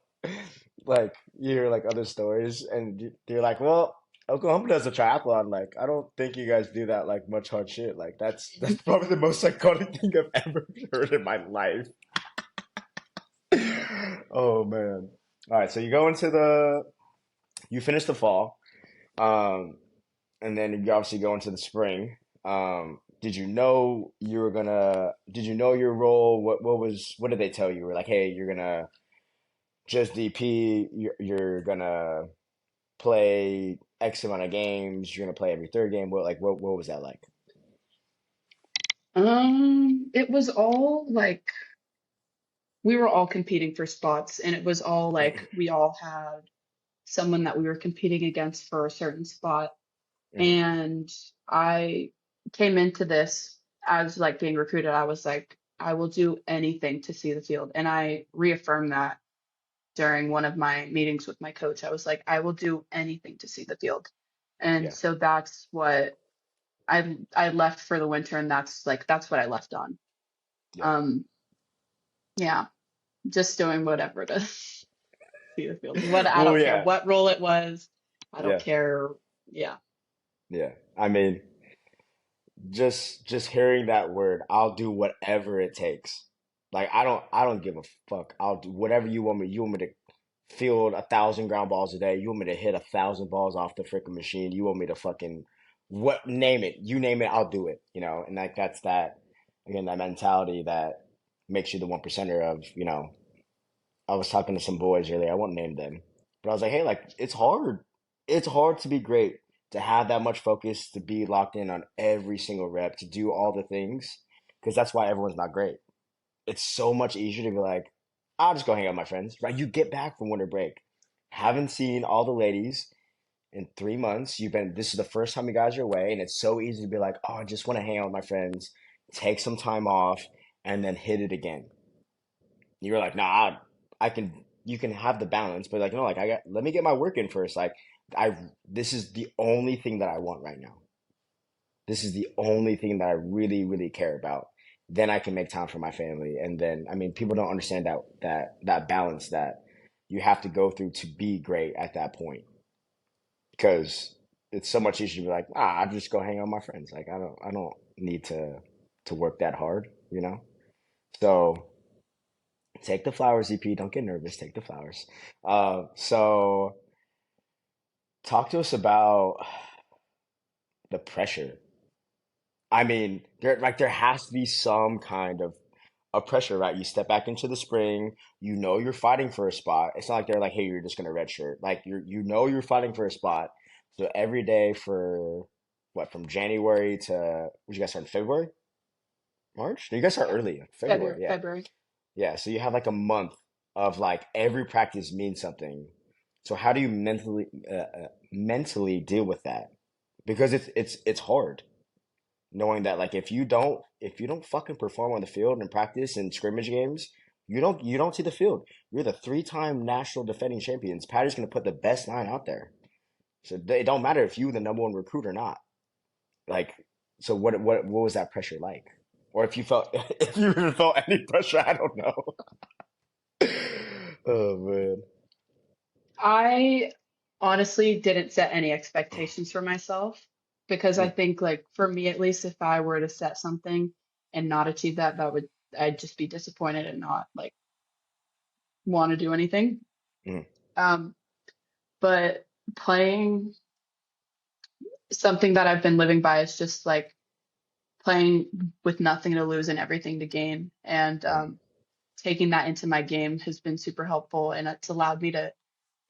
like you hear like other stories and you're like, well, Oklahoma does a triathlon. Like, I don't think you guys do that like much hard shit. Like that's probably the most psychotic thing I've ever heard in my life. Oh man. All right, so you go into you finish the fall, um, and then you obviously go into the spring. Did you know your role? What did they tell you? Were like, hey, you're gonna just DP, you're gonna play X amount of games, you're gonna play every third game. What was that like? It was all like we were all competing for spots, and it was all like we all had someone that we were competing against for a certain spot. Hmm. And I came into this as like being recruited. I was like, I will do anything to see the field. And I reaffirmed that during one of my meetings with my coach. I was like, I will do anything to see the field. And Yeah, so that's what I left for the winter, and that's what I left on. yeah. Um, yeah, just doing whatever to see the field. What I Well, don't care yeah, what role it was. I don't yeah, care. Yeah. yeah. I mean, just hearing that word, I'll do whatever it takes. Like I don't give a fuck. I'll do whatever you want me. You want me to field 1,000 ground balls a day. You want me to hit 1,000 balls off the freaking machine. You want me to fucking what name it. You name it, I'll do it. And like that's that again, that mentality that makes you the one percenter of, I was talking to some boys earlier. I won't name them, but I was like, hey, like it's hard. It's hard to be great, to have that much focus, to be locked in on every single rep, to do all the things, because that's why everyone's not great. It's so much easier to be like, I'll just go hang out with my friends, right? You get back from winter break, haven't seen all the ladies in 3 months. This is the first time you guys are away, and it's so easy to be like, oh, I just want to hang out with my friends, take some time off, and then hit it again. You're like, nah, I can. You can have the balance, but like, no, like let me get my work in first. Like, this is the only thing that I want right now. This is the only thing that I really, really care about. Then I can make time for my family, and then I mean, people don't understand that balance that you have to go through to be great at that point, because it's so much easier to be like, I just go hang out with my friends. Like, I don't need to work that hard, you know. So take the flowers, EP. Don't get nervous. Take the flowers. So talk to us about the pressure. I mean, there has to be some kind of pressure, right? You step back into the spring, you're fighting for a spot. It's not like they're like, hey, you're just gonna redshirt. Like you're fighting for a spot. So every day for what, from January to, would you guys start in February? March? No, you guys start Yeah. early. February, February, yeah. February. Yeah, so you have like a month of like every practice means something. So how do you mentally deal with that? Because it's hard knowing that like if you don't fucking perform on the field in practice and scrimmage games, you don't see the field. You're the 3-time national defending champions. Patty's gonna put the best line out there. So it don't matter if you the number one recruit or not. Like, so what was that pressure like? Or if you felt if you even felt any pressure, I don't know. Oh man. I honestly didn't set any expectations for myself because I Mm, think, like, for me at least, if I were to set something and not achieve that, I'd just be disappointed and not like want to do anything. mm, Um, but playing something that I've been living by is just like playing with nothing to lose and everything to gain. And mm. taking that into my game has been super helpful, and it's allowed me to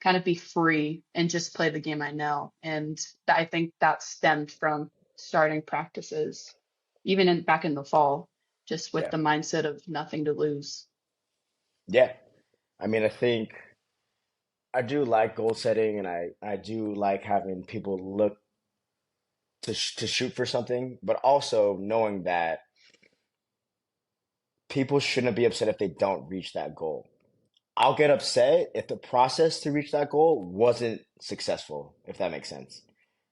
kind of be free and just play the game I know. And I think that stemmed from starting practices, even back in the fall, just with Yeah. the mindset of nothing to lose. Yeah. I mean, I think I do like goal setting, and I do like having people look to shoot for something, but also knowing that people shouldn't be upset if they don't reach that goal. I'll get upset if the process to reach that goal wasn't successful, if that makes sense,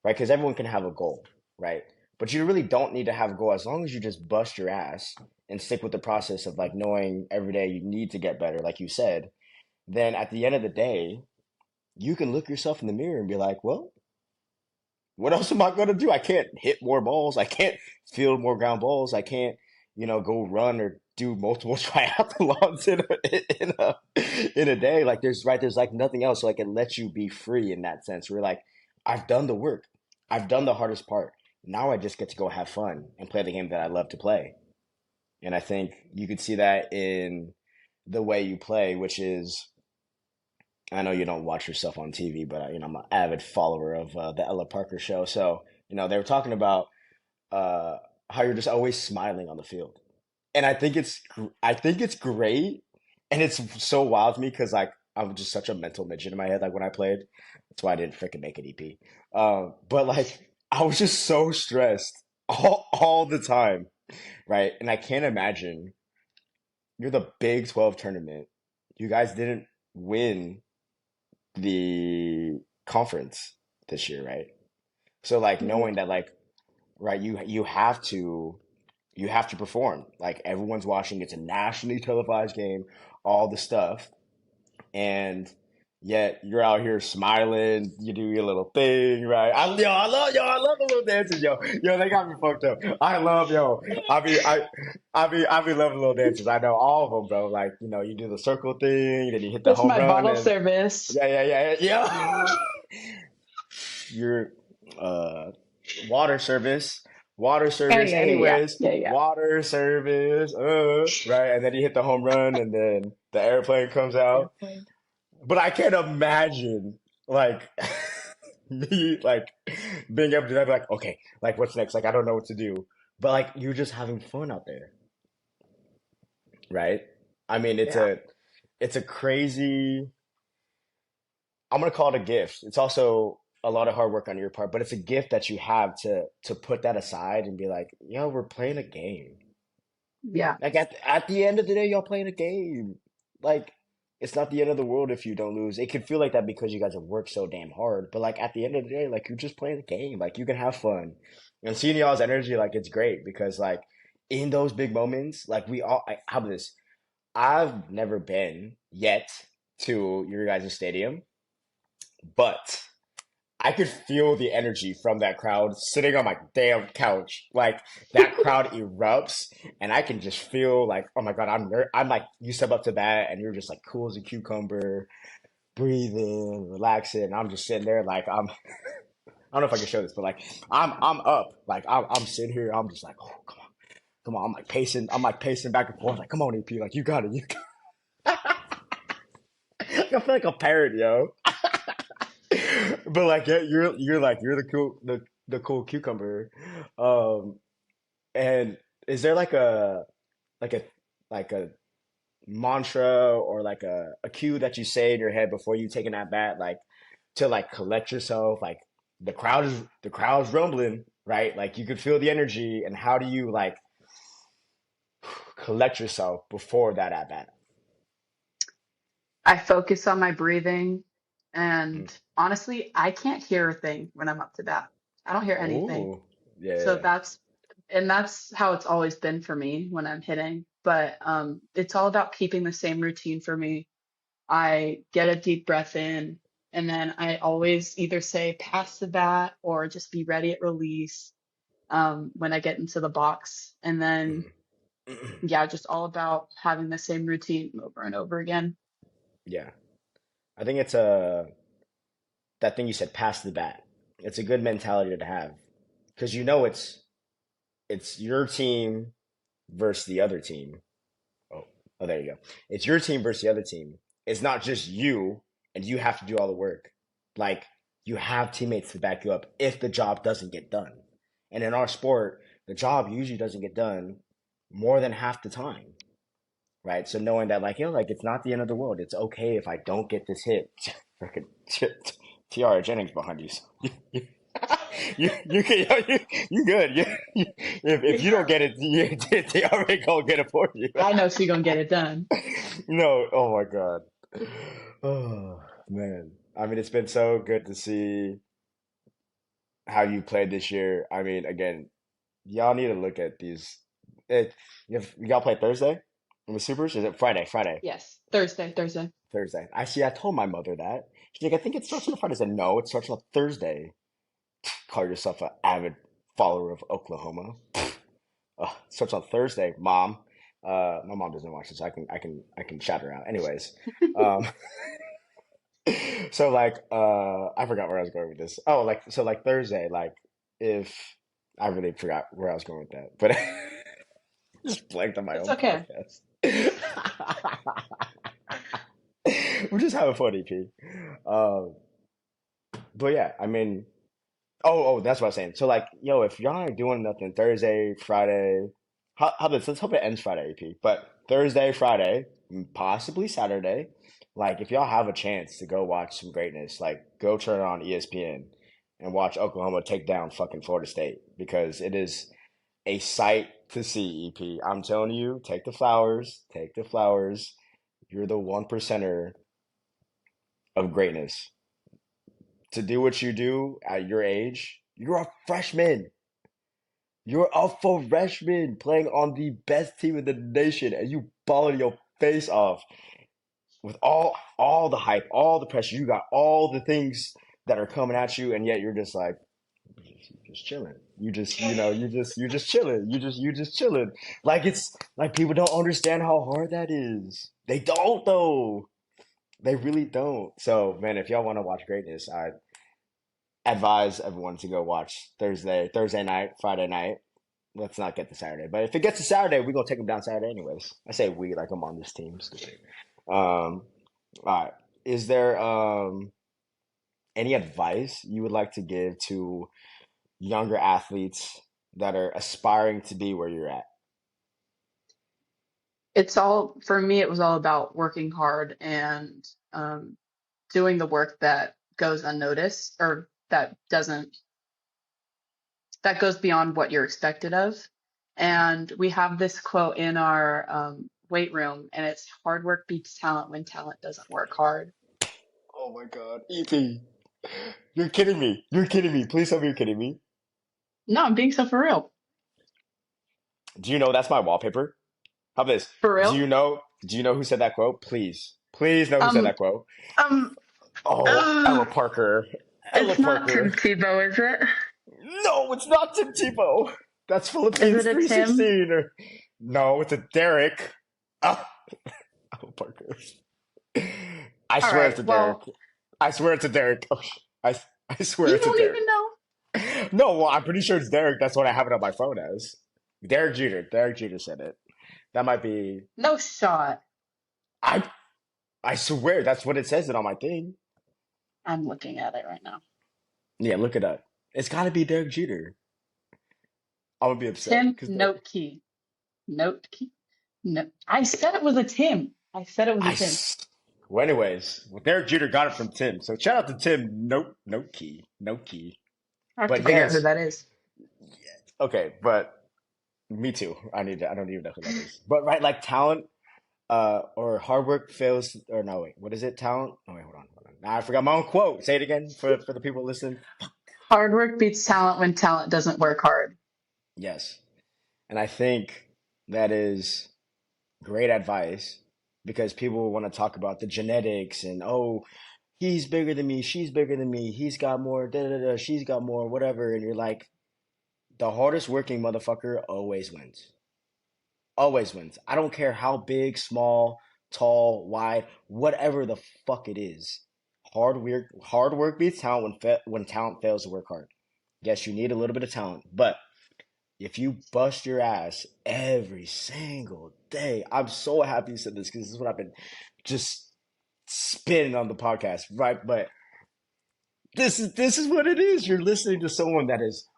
right? Because everyone can have a goal, right? But you really don't need to have a goal as long as you just bust your ass and stick with the process of like knowing every day you need to get better, like you said. Then at the end of the day, you can look yourself in the mirror and be like, well, what else am I going to do? I can't hit more balls. I can't field more ground balls. I can't, go run or do multiple triathlons in a day. Like there's like nothing else. So like it lets you be free in that sense. Where like I've done the work. I've done the hardest part. Now I just get to go have fun and play the game that I love to play. And I think you could see that in the way you play, which is I know you don't watch yourself on TV, but I'm an avid follower of the Ella Parker show. So they were talking about uh, how you're just always smiling on the field, and I think it's great, and it's so wild to me because like I'm just such a mental midget in my head. Like when I played, that's why I didn't freaking make an EP. But like I was just so stressed all the time, right? And I can't imagine you're the Big 12 tournament. You guys didn't win the conference this year, right? So like Mhm. knowing that like right, you have to perform. Like everyone's watching, it's a nationally televised game, all the stuff, and yet you're out here smiling, you do your little thing, right? I love the little dances, yo, they got me fucked up. I love yo, I be loving little dances. I know all of them, bro. Like you do the circle thing, then you hit the That's home my run, bottle and service. yeah. Your uh water service, water Oh service. yeah, yeah, yeah, Anyways, yeah, yeah. water service. Right, and then you hit the home run, and then the airplane comes out. Airplane. But I can't imagine like me like being able to do that. Like, okay, like what's next? Like I don't know what to do. But like you're just having fun out there, right? I mean, Yeah. it's a crazy. I'm gonna call it a gift. It's also a lot of hard work on your part, but it's a gift that you have to put that aside and be like, yo, we're playing a game. Yeah. Like at the end of the day, y'all playing a game. Like it's not the end of the world if you don't lose. It could feel like that because you guys have worked so damn hard, but like at the end of the day, like you're just playing a game. Like you can have fun. And seeing y'all's energy, like it's great because like in those big moments, like we all how about this? I've never been yet to your guys' stadium, but I could feel the energy from that crowd sitting on my damn couch. Like that crowd erupts, and I can just feel like, oh my god, I'm like, you step up to that, and you're just like cool as a cucumber, breathing, relaxing. And I'm just sitting there like I don't know if I can show this, but like I'm up, like I'm sitting here, I'm just like, oh come on, I'm like pacing back and forth, like come on, EP, like you got it, you. Got it. I feel like a parrot, yo. But like yeah, you're the cool cucumber. Um, and is there like a like a mantra or like a cue that you say in your head before you take an at bat, like to like collect yourself? Like the crowd's rumbling, right? Like you could feel the energy, and how do you like collect yourself before that at bat? I focus on my breathing, Mm. and honestly, I can't hear a thing when I'm up to bat. I don't hear anything. Oh, yeah, So yeah. that's how it's always been for me when I'm hitting. But it's all about keeping the same routine for me. I get a deep breath in, and then I always either say pass the bat or just be ready at release when I get into the box. And then, Mm. yeah, just all about having the same routine over and over again. Yeah, I think it's a that thing you said, pass the bat. It's a good mentality to have because it's your team versus the other team. Oh, oh, there you go. It's your team versus the other team. It's not just you, and you have to do all the work. Like you have teammates to back you up if the job doesn't get done. And in our sport, the job usually doesn't get done more than half the time, right? So knowing that, like, like it's not the end of the world. It's okay if I don't get this hit. Freaking T.R. Jennings behind you. You can you good. If you don't get it, they already gonna get it for you. I know she's gonna get it done. No, oh my God. Oh man. I mean, it's been so good to see how you played this year. I mean, again, y'all need to look at these. It, y'all play Thursday in the Supers? Is it Friday? Friday, Yes, Thursday, Thursday. Thursday. I see. I told my mother that. She's like, I think it starts on a Friday. I said, no, it starts on a Thursday. Call yourself an avid follower of Oklahoma. Starts on Thursday, Mom. My mom doesn't watch this. I can shout her out. Anyways, um, so like I forgot where I was going with this. Oh, like so like Thursday, like if I really forgot where I was going with that, but just blanked on my It's own okay. podcast. We're just having fun, EP. Um, but yeah, I mean, oh, that's what I was saying. So like, yo, if y'all ain't doing nothing Thursday, Friday, how this? Let's hope it ends Friday, EP. But Thursday, Friday, possibly Saturday. Like, if y'all have a chance to go watch some greatness, like, go turn on ESPN and watch Oklahoma take down fucking Florida State because it is a sight to see, EP. I'm telling you, take the flowers, take the flowers. You're the one percenter of greatness. To do what you do at your age, you're a freshman. You're a freshman playing on the best team in the nation, and you balling your face off with all the hype, all the pressure. You got all the things that are coming at you, and yet you're just like just chilling. You just chilling. You just chilling. Like it's like people don't understand how hard that is. They don't though. They really don't. So man, if y'all want to watch greatness, I advise everyone to go watch Thursday night, Friday night. Let's not get to Saturday. But if it gets to Saturday, we're gonna take them down Saturday anyways. I say we like I'm on this team. Stupid. All right. Is there any advice you would like to give to younger athletes that are aspiring to be where you're at? It's all for me. It was all about working hard and doing the work that goes unnoticed or that goes beyond what you're expected of. And we have this quote in our weight room, and it's hard work beats talent when talent doesn't work hard. Oh my God, EP, you're kidding me. You're kidding me. Please tell me you're kidding me. No, I'm being so for real. Do you know that's my wallpaper? How about this? For Do real. you know? Do you know who said that quote? Please know who said Um, that quote. um, Oh, Ella uh, Parker. Ella it's not Tim Parker. Tebow, is it? No, it's not Tim Tebow. That's Is Philippines it a Tim? 316. No, it's a Derek. Ah, Ella Parker. I All swear it's right. a Derek. Well, I swear it's a Derek. Oh, I swear you it's a don't Derek. even know. No, well, I'm pretty sure it's Derek. That's what I have it on my phone as. Derek Jeter. Derek Jeter said it. That might be. No shot. I I swear that's what it says it on my thing. I'm looking at it right now. Yeah, look it up. It's got to be Derek Jeter. I'm gonna be upset Tim because Note Key. Note Key. No, I said it was a Tim. I said it was a I. Tim. Well, anyways, well, Derek Jeter got it from Tim. So shout out to Tim. Nope, no key, no key. I have But to the thing figure out who is, that is. okay, but me too. I need to. I don't even know who that is. But right, like talent, or hard work fails. Or no, wait, what is it? Talent? Oh wait, hold on. Nah, I forgot my own quote. Say it again for the people listening. Hard work beats talent when talent doesn't work hard. Yes, and I think that is great advice because people want to talk about the genetics and oh, he's bigger than me, she's bigger than me, he's got more, da da da, she's got more, whatever, and you're like, the hardest working motherfucker always wins. Always wins. I don't care how big, small, tall, wide, whatever the fuck it is. Hard work beats talent when talent fails to work hard. Yes, you need a little bit of talent, but if you bust your ass every single day, I'm so happy you said this because this is what I've been just spinning on the podcast, right? But this is what it is. You're listening to someone that is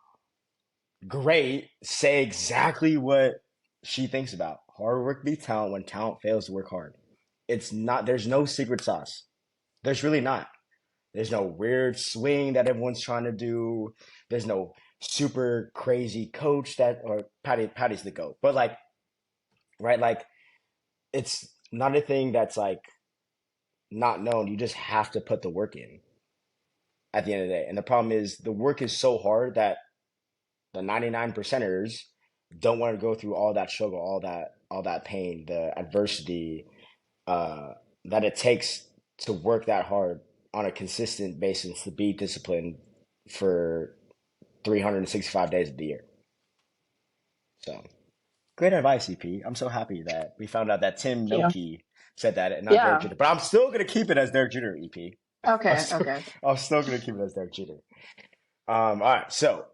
great say exactly what she thinks about. Hard work beats talent when talent fails to work hard. It's not. There's no secret sauce. There's really not. There's no weird swing that everyone's trying to do. There's no super crazy coach that or Patty's the goat. But like right, like it's not a thing that's like not known. You just have to put the work in at the end of the day. And the problem is the work is so hard that the 99 percenters don't want to go through all that struggle, all that pain, the adversity uh, that it takes to work that hard on a consistent basis to be disciplined for 365 days of the year. So great advice, EP. I'm so happy that we found out that Tim Thank you. Noki said that and not Derek Yeah. Jeter. But I'm still gonna keep it as Derek Jeter, EP. I'm Okay. still Okay. I'm still gonna keep it as Derek Jeter. All right, so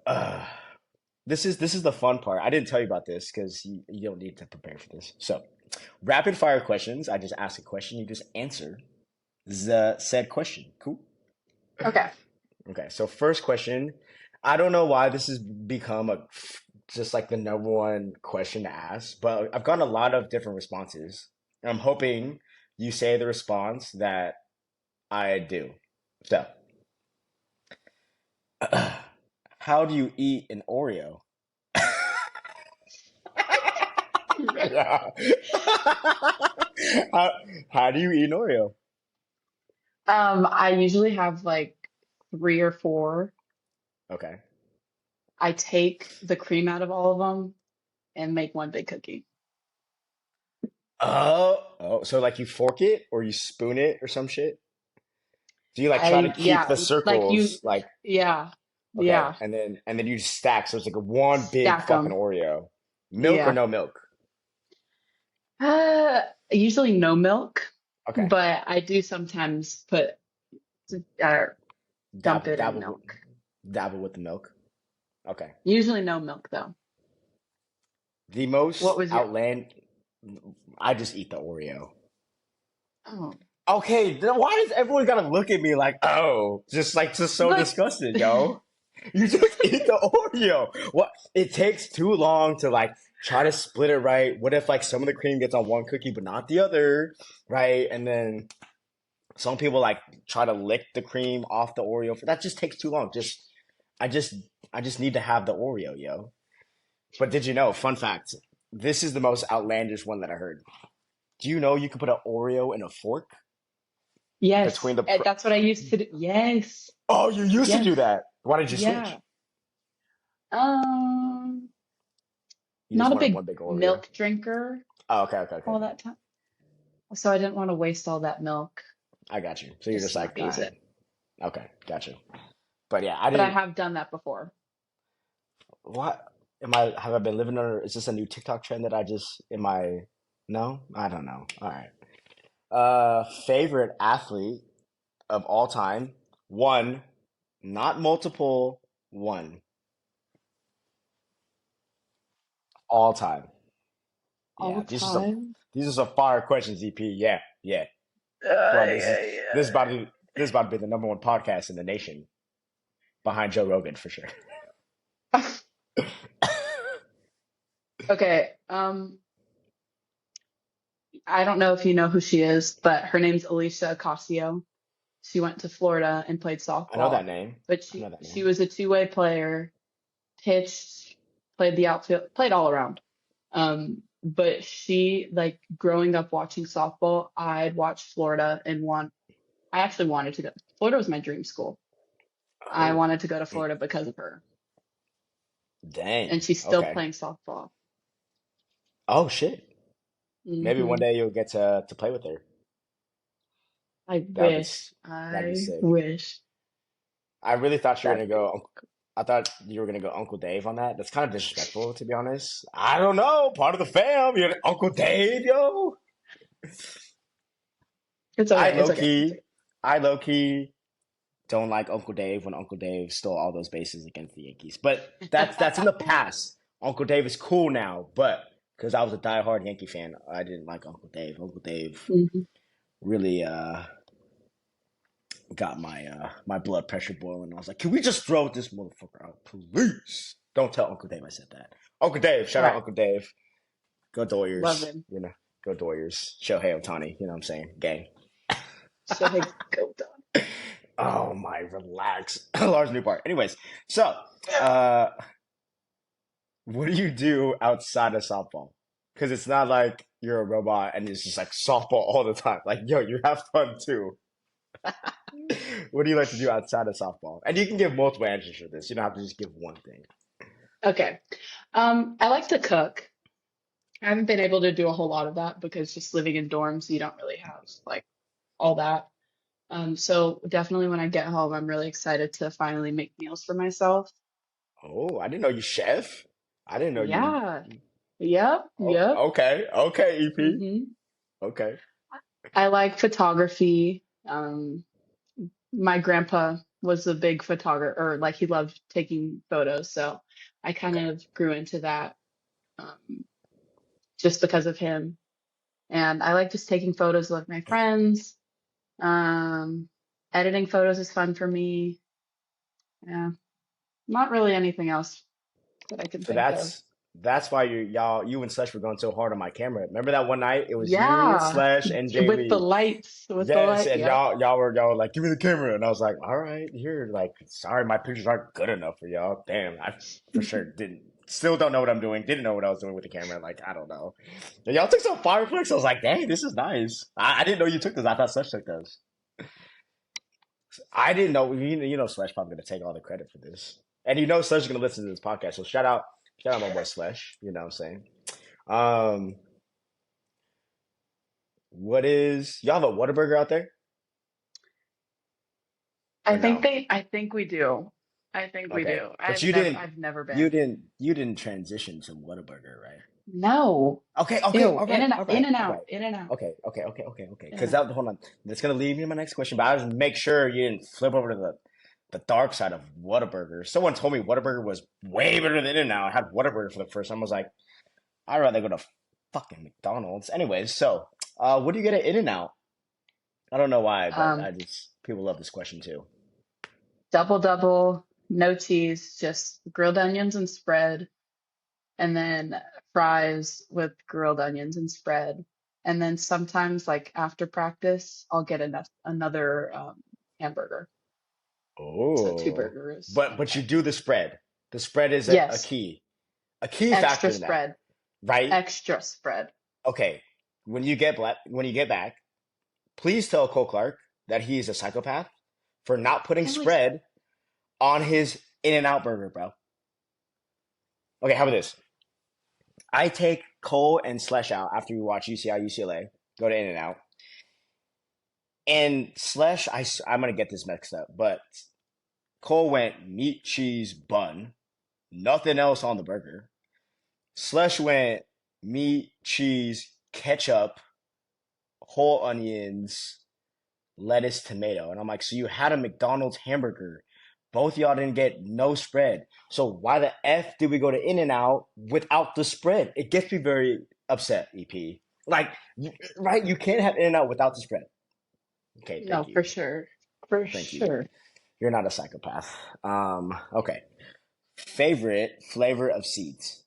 this is the fun part. I didn't tell you about this because you don't need to prepare for this. So rapid fire questions. I just ask a question, you just answer. the said question. Cool. Okay. Okay, so first question. I don't know why this has become a just like the number one question to ask, but I've gotten a lot of different responses. I'm hoping you say the response that I do. So, how do you eat an Oreo? Yeah. how, how do you eat an Oreo? I usually have like three or four. Okay. I take the cream out of all of them and make one big cookie. Oh, so like you fork it or you spoon it or some shit? Do you like try to keep Yeah, the like you, circles like yeah, okay, yeah, and then you just stack so it's like a one big stack fucking them. Oreo. Milk or Yeah. no milk? Usually no milk, Okay. but I do sometimes uh, dump Dabble it in dabble with milk. dabble with the milk. Okay. Usually no milk though. The What most was your, outland I just eat the Oreo. oh, Okay, then why does everyone gotta look at me like, oh, just so like, disgusted, yo? You just eat the Oreo. What? It takes too long to like try to split it right. What if like some of the cream gets on one cookie but not the other, right? And then some people like try to lick the cream off the Oreo. That just takes too long. I just I just need to have the Oreo, yo. But did you know? Fun fact: this is the most outlandish one that I heard. Do you know you could put an Oreo in a fork yes, between the? that's what I used to do. Yes, Oh, you used to do yes, that. Why did you yeah. switch? Um, You just Not a wanted big one big Oreo. milk drinker Oh, okay. all that time, so I didn't want to waste all that milk I got you. So you're just just to not like, all use right, it. okay, got you. But yeah, I But I didn't. have done that before. What am I? Have I been living under? Is this a new TikTok trend that I just? Am I? No, I don't know. All right. Favorite athlete of all time? One, not multiple. One, all time. All Yeah, time. these are some fire questions, EP. Yeah, yeah. Bro, this is about to this is about to be the number one podcast in the nation behind Joe Rogan for sure. Okay. I don't know if you know who she is, but her name's Alicia Ocasio. She went to Florida and played I know that softball, name. but I know she that she name. was a two-way player, pitched, played the outfield, played all around. But she like growing up watching softball, I'd watch Florida and I actually wanted to go. Florida was my dream school. I Oh, wanted to go to Florida because of her, and dang. she's still Okay. playing softball. Oh shit. Maybe one hmm day you'll get to play with her. I That would be wish. that'd be I sick. wish. I really thought you were That'd gonna be go. I thought you were gonna go Uncle Dave on that. That's kind of disrespectful, to be honest. I don't know. Part of the fam. You're Uncle Dave, yo. It's I okay. It's low okay. It's key, okay. I low key don't like Uncle Dave when Uncle Dave stole all those bases against the Yankees. But that's in the past. Uncle Dave is cool now, but because I was a diehard Yankee fan, I didn't like Uncle Dave. Uncle Dave Mhm. really got my blood pressure boiling. I was like, can we just throw this motherfucker out, please? Don't tell Uncle Dave I said that. Uncle Dave, shout All out right. Uncle Dave. Go Love Doyers, him. you know, go Doyers. Shohei Otani, you know what I'm saying? Gang. Shohei Goldon. Oh my, relax. Lars Newbart. Anyways, so uh what do you do outside of softball? Because it's not like you're a robot and it's just like softball all the time. Like, yo, you have fun too. What do you like to do outside of softball? And you can give multiple answers for this. You don't have to just give one thing. Okay. I like to cook. I haven't been able to do a whole lot of that because just living in dorms, you don't really have like all that. So definitely when I get home, I'm really excited to finally make meals for myself. Oh, I didn't know you chef. I didn't know you. Yeah. Yep. Oh, Yep. okay, EP. hmm Okay, I like photography. My grandpa was a big photographer, or like he loved taking photos. So I kind okay, of grew into that just because of him. And I like just taking photos of my friends. Um, Editing photos is fun for me. Yeah, not really anything else that I can So think of. that's why you and Slush were going so hard on my camera. Remember that one night? It was you, Yeah, Slash, and with the JB. lights, with the Yes, light. and Yep. y'all were like, give me the camera, and I was like, all right, here. Like, sorry, my pictures aren't good enough for y'all. Damn, I for sure didn't. Still don't know what I'm doing. Didn't know what I was doing with the camera. Like, I don't know. And y'all took some fire flicks. I was like, dang, this is nice. I didn't know you took this. I thought Slush took those. I didn't know. Slash probably gonna take all the credit for this, and Slash is gonna listen to this podcast. So shout out my boy Slash. You know what I'm saying? Um, what is y'all have a Whataburger out there or no? I think we do. I think we Okay, do. but you didn't I've never you been. didn't you didn't transition to Whataburger, right? No. Okay, okay, Ew. all right, all In right, and all out, right. in and out, Okay. in and Because out. that hold on, that's gonna lead me to my next question. But I was make sure you didn't flip over to the dark side of Whataburger. Someone told me Whataburger was way better than In-N-Out. I had Whataburger for the first time. I was like, I'd rather go to fucking McDonald's. Anyways, so what do you get at In-N-Out? I don't know why, but Um, I just people love this question too. Double double, no cheese, just grilled onions and spread, and then fries with grilled onions and spread. And then sometimes, like after practice, I'll get another hamburger. So two Oh, burgers but and you fries. do the spread. The spread is Yes, a key extra factor in that, spread, right? extra spread. Okay, when you get back, please tell Cole Clark that he is a psychopath for not putting I always spread on his In-N-Out burger, bro. Okay, how about this? I take Cole and Slash out after we watch UCI UCLA. Go to In-N-Out. And Slash, I'm gonna get this mixed up, but Cole went meat, cheese, bun, nothing else on the burger. Slush went meat, cheese, ketchup, whole onions, lettuce, tomato. And I'm like, so you had a McDonald's hamburger. Both y'all didn't get no spread. So why the F did we go to In-N-Out without the spread? It gets me very upset, EP. Like, right? You can't have In-N-Out without the spread. Okay, no, thank you. for sure, for Thank you. sure. You're not a psychopath. Okay. Favorite flavor of seeds?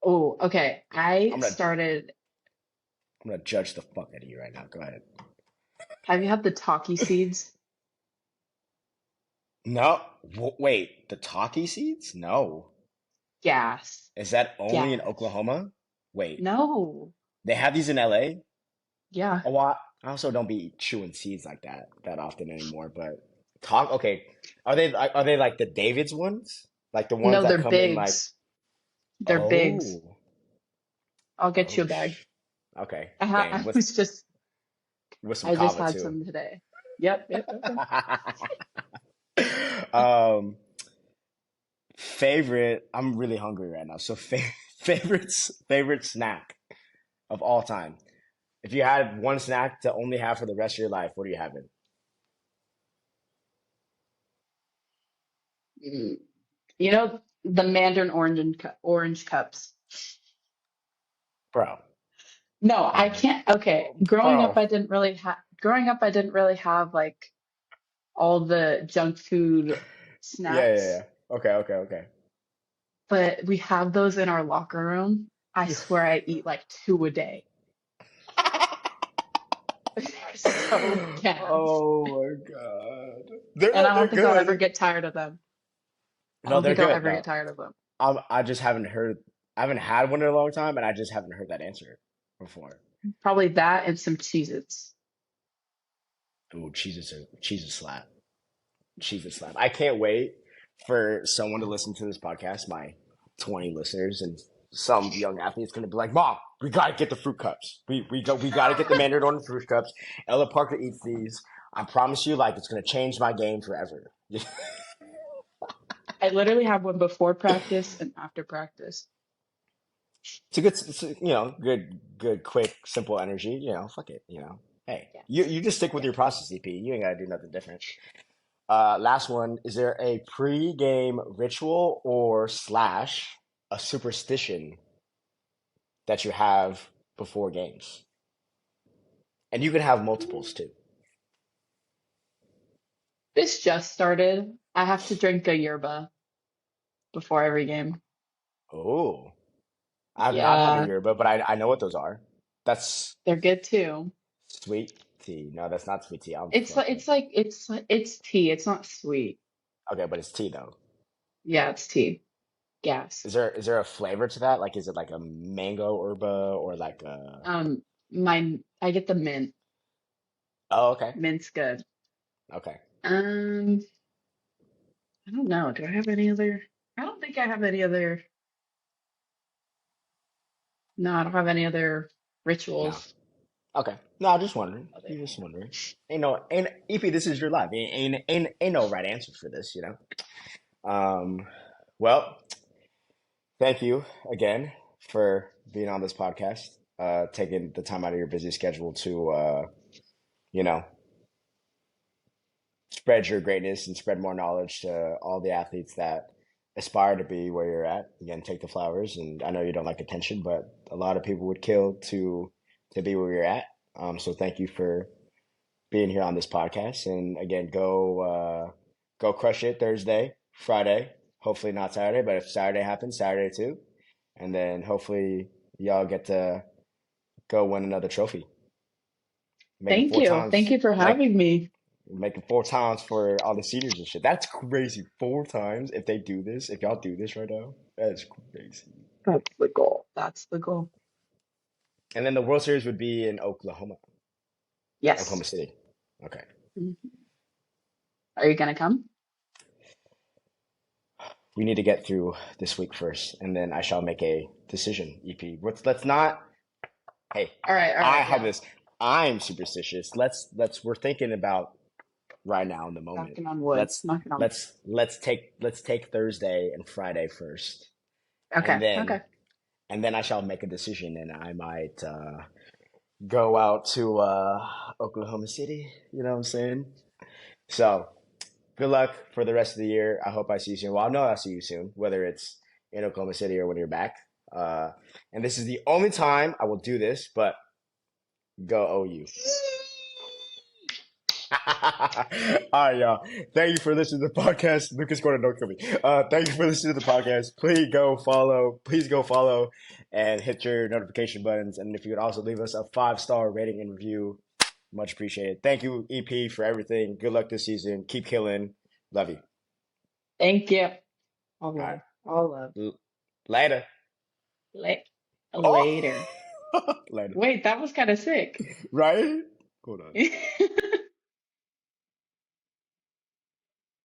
Oh, okay. I'm gonna I'm gonna judge the fuck out of you right now. Go ahead. Have you had the Talkie seeds? No, wait, the Taki seeds? No. Gas. Is that only in Gas. Oklahoma? Wait, No. they have these in LA? Yeah. A lot. I also don't be chewing seeds like that often anymore. But talk. Okay, are they like the David's ones? Like the ones No, that they're come in like bigs. They're bigs. oh I'll get you oh a bag. okay I dang was just with some I just kava had too. some today. Yep. um, favorite. I'm really hungry right now. So favorite snack of all time. If you had one snack to only have for the rest of your life, what are you having, Mm. You know the Mandarin orange cups. bro? No, I can't. Okay, Bro. growing up I didn't really have like all the junk food Yeah. snacks, Okay. but we have those in our locker room. I swear I eat like two a day. They're so gas. Oh my god. And I They're don't think I'll ever good. get tired of them. I No, don't they're think I'll good. ever No, get tired of them. I just haven't heard. I haven't had one in a long time, and I just haven't heard that answer before. Probably that and some Cheez-Its. Ooh, cheeses slap. Cheeses slap. I can't wait for someone to listen to this podcast. My 20 listeners and some young athlete's gonna be like, "Mom, we gotta get the fruit cups. We gotta get the Mandarin Orange fruit cups. Ella Parker eats these. I promise you, like it's gonna change my game forever." I literally have one before practice and after practice. good, quick, simple energy. Fuck it. Hey, Yes. you just stick with your Yes. process, CP. You ain't gotta do nothing different. Last one. Is there a pre-game ritual or slash a superstition that you have before games? And you can have multiples too. This just started. I have to drink a yerba before every game. Oh, I've not had a Yeah, yerba, but I know what those are. That's they're good too. sweet tea. No, that's not sweet tea. I'm It's like fucking. it's like it's tea. It's not sweet. Okay, but it's tea though. Yeah, it's tea. Gas. Is there a flavor to that? Like, is it like a mango herba or like a? I get the mint. Oh, okay, Mint's good. okay. Um, I don't know. Do I have any other? I don't think I have any other. No, I don't have any other No, rituals. okay. No, I'm just wondering. Other. You're just wondering. Ain't EP. This is your life. Ain't no right answer for this. Well, thank you again for being on this podcast. Taking the time out of your busy schedule to you know spread your greatness and spread more knowledge to all the athletes that aspire to be where you're at. Again, take the flowers. And I know you don't like attention, but a lot of people would kill to be where you're at. So thank you for being here on this podcast. And again, go crush it Thursday, Friday. Hopefully not Saturday, but if Saturday happens, Saturday too. And then hopefully y'all get to go win another trophy. Make it Thank four you. Thank times. you for Make having me. Make it four times for all the seniors and shit. That's crazy. Four times if they do this, if y'all do this right now, that's crazy. That's the goal. That's the goal. And then the World Series would be in Oklahoma Yes. City. Okay. Mhm. Are you gonna come? We need to get through this week first, and then I shall make a decision. EP. Let's not. Hey, All right. All I right. have Yeah. this. I'm superstitious. Let's. We're thinking about right now in the moment. Knocking on wood. Let's Knocking on. let's take Thursday and Friday first, and Okay. then Okay. I shall make a decision, and I might go out to Oklahoma City. You know what I'm saying? So good luck for the rest of the year. I hope I see you soon. Well, I know I'll see you soon, whether it's in Oklahoma City or when you're back. Uh, and this is the only time I will do this, but go OU. All right, y'all. Thank you for listening to the podcast. Lucas Gordon, don't kill me. Thank you for listening to the podcast. Please go follow and hit your notification buttons. And if you could also leave us a 5-star rating and review, much appreciated. Thank you, EP, for everything. Good luck this season. Keep killing. Love you. Thank you. All All right. love. All love. Later. Later. Oh, later. Wait, that was kind of sick. Right? Hold on.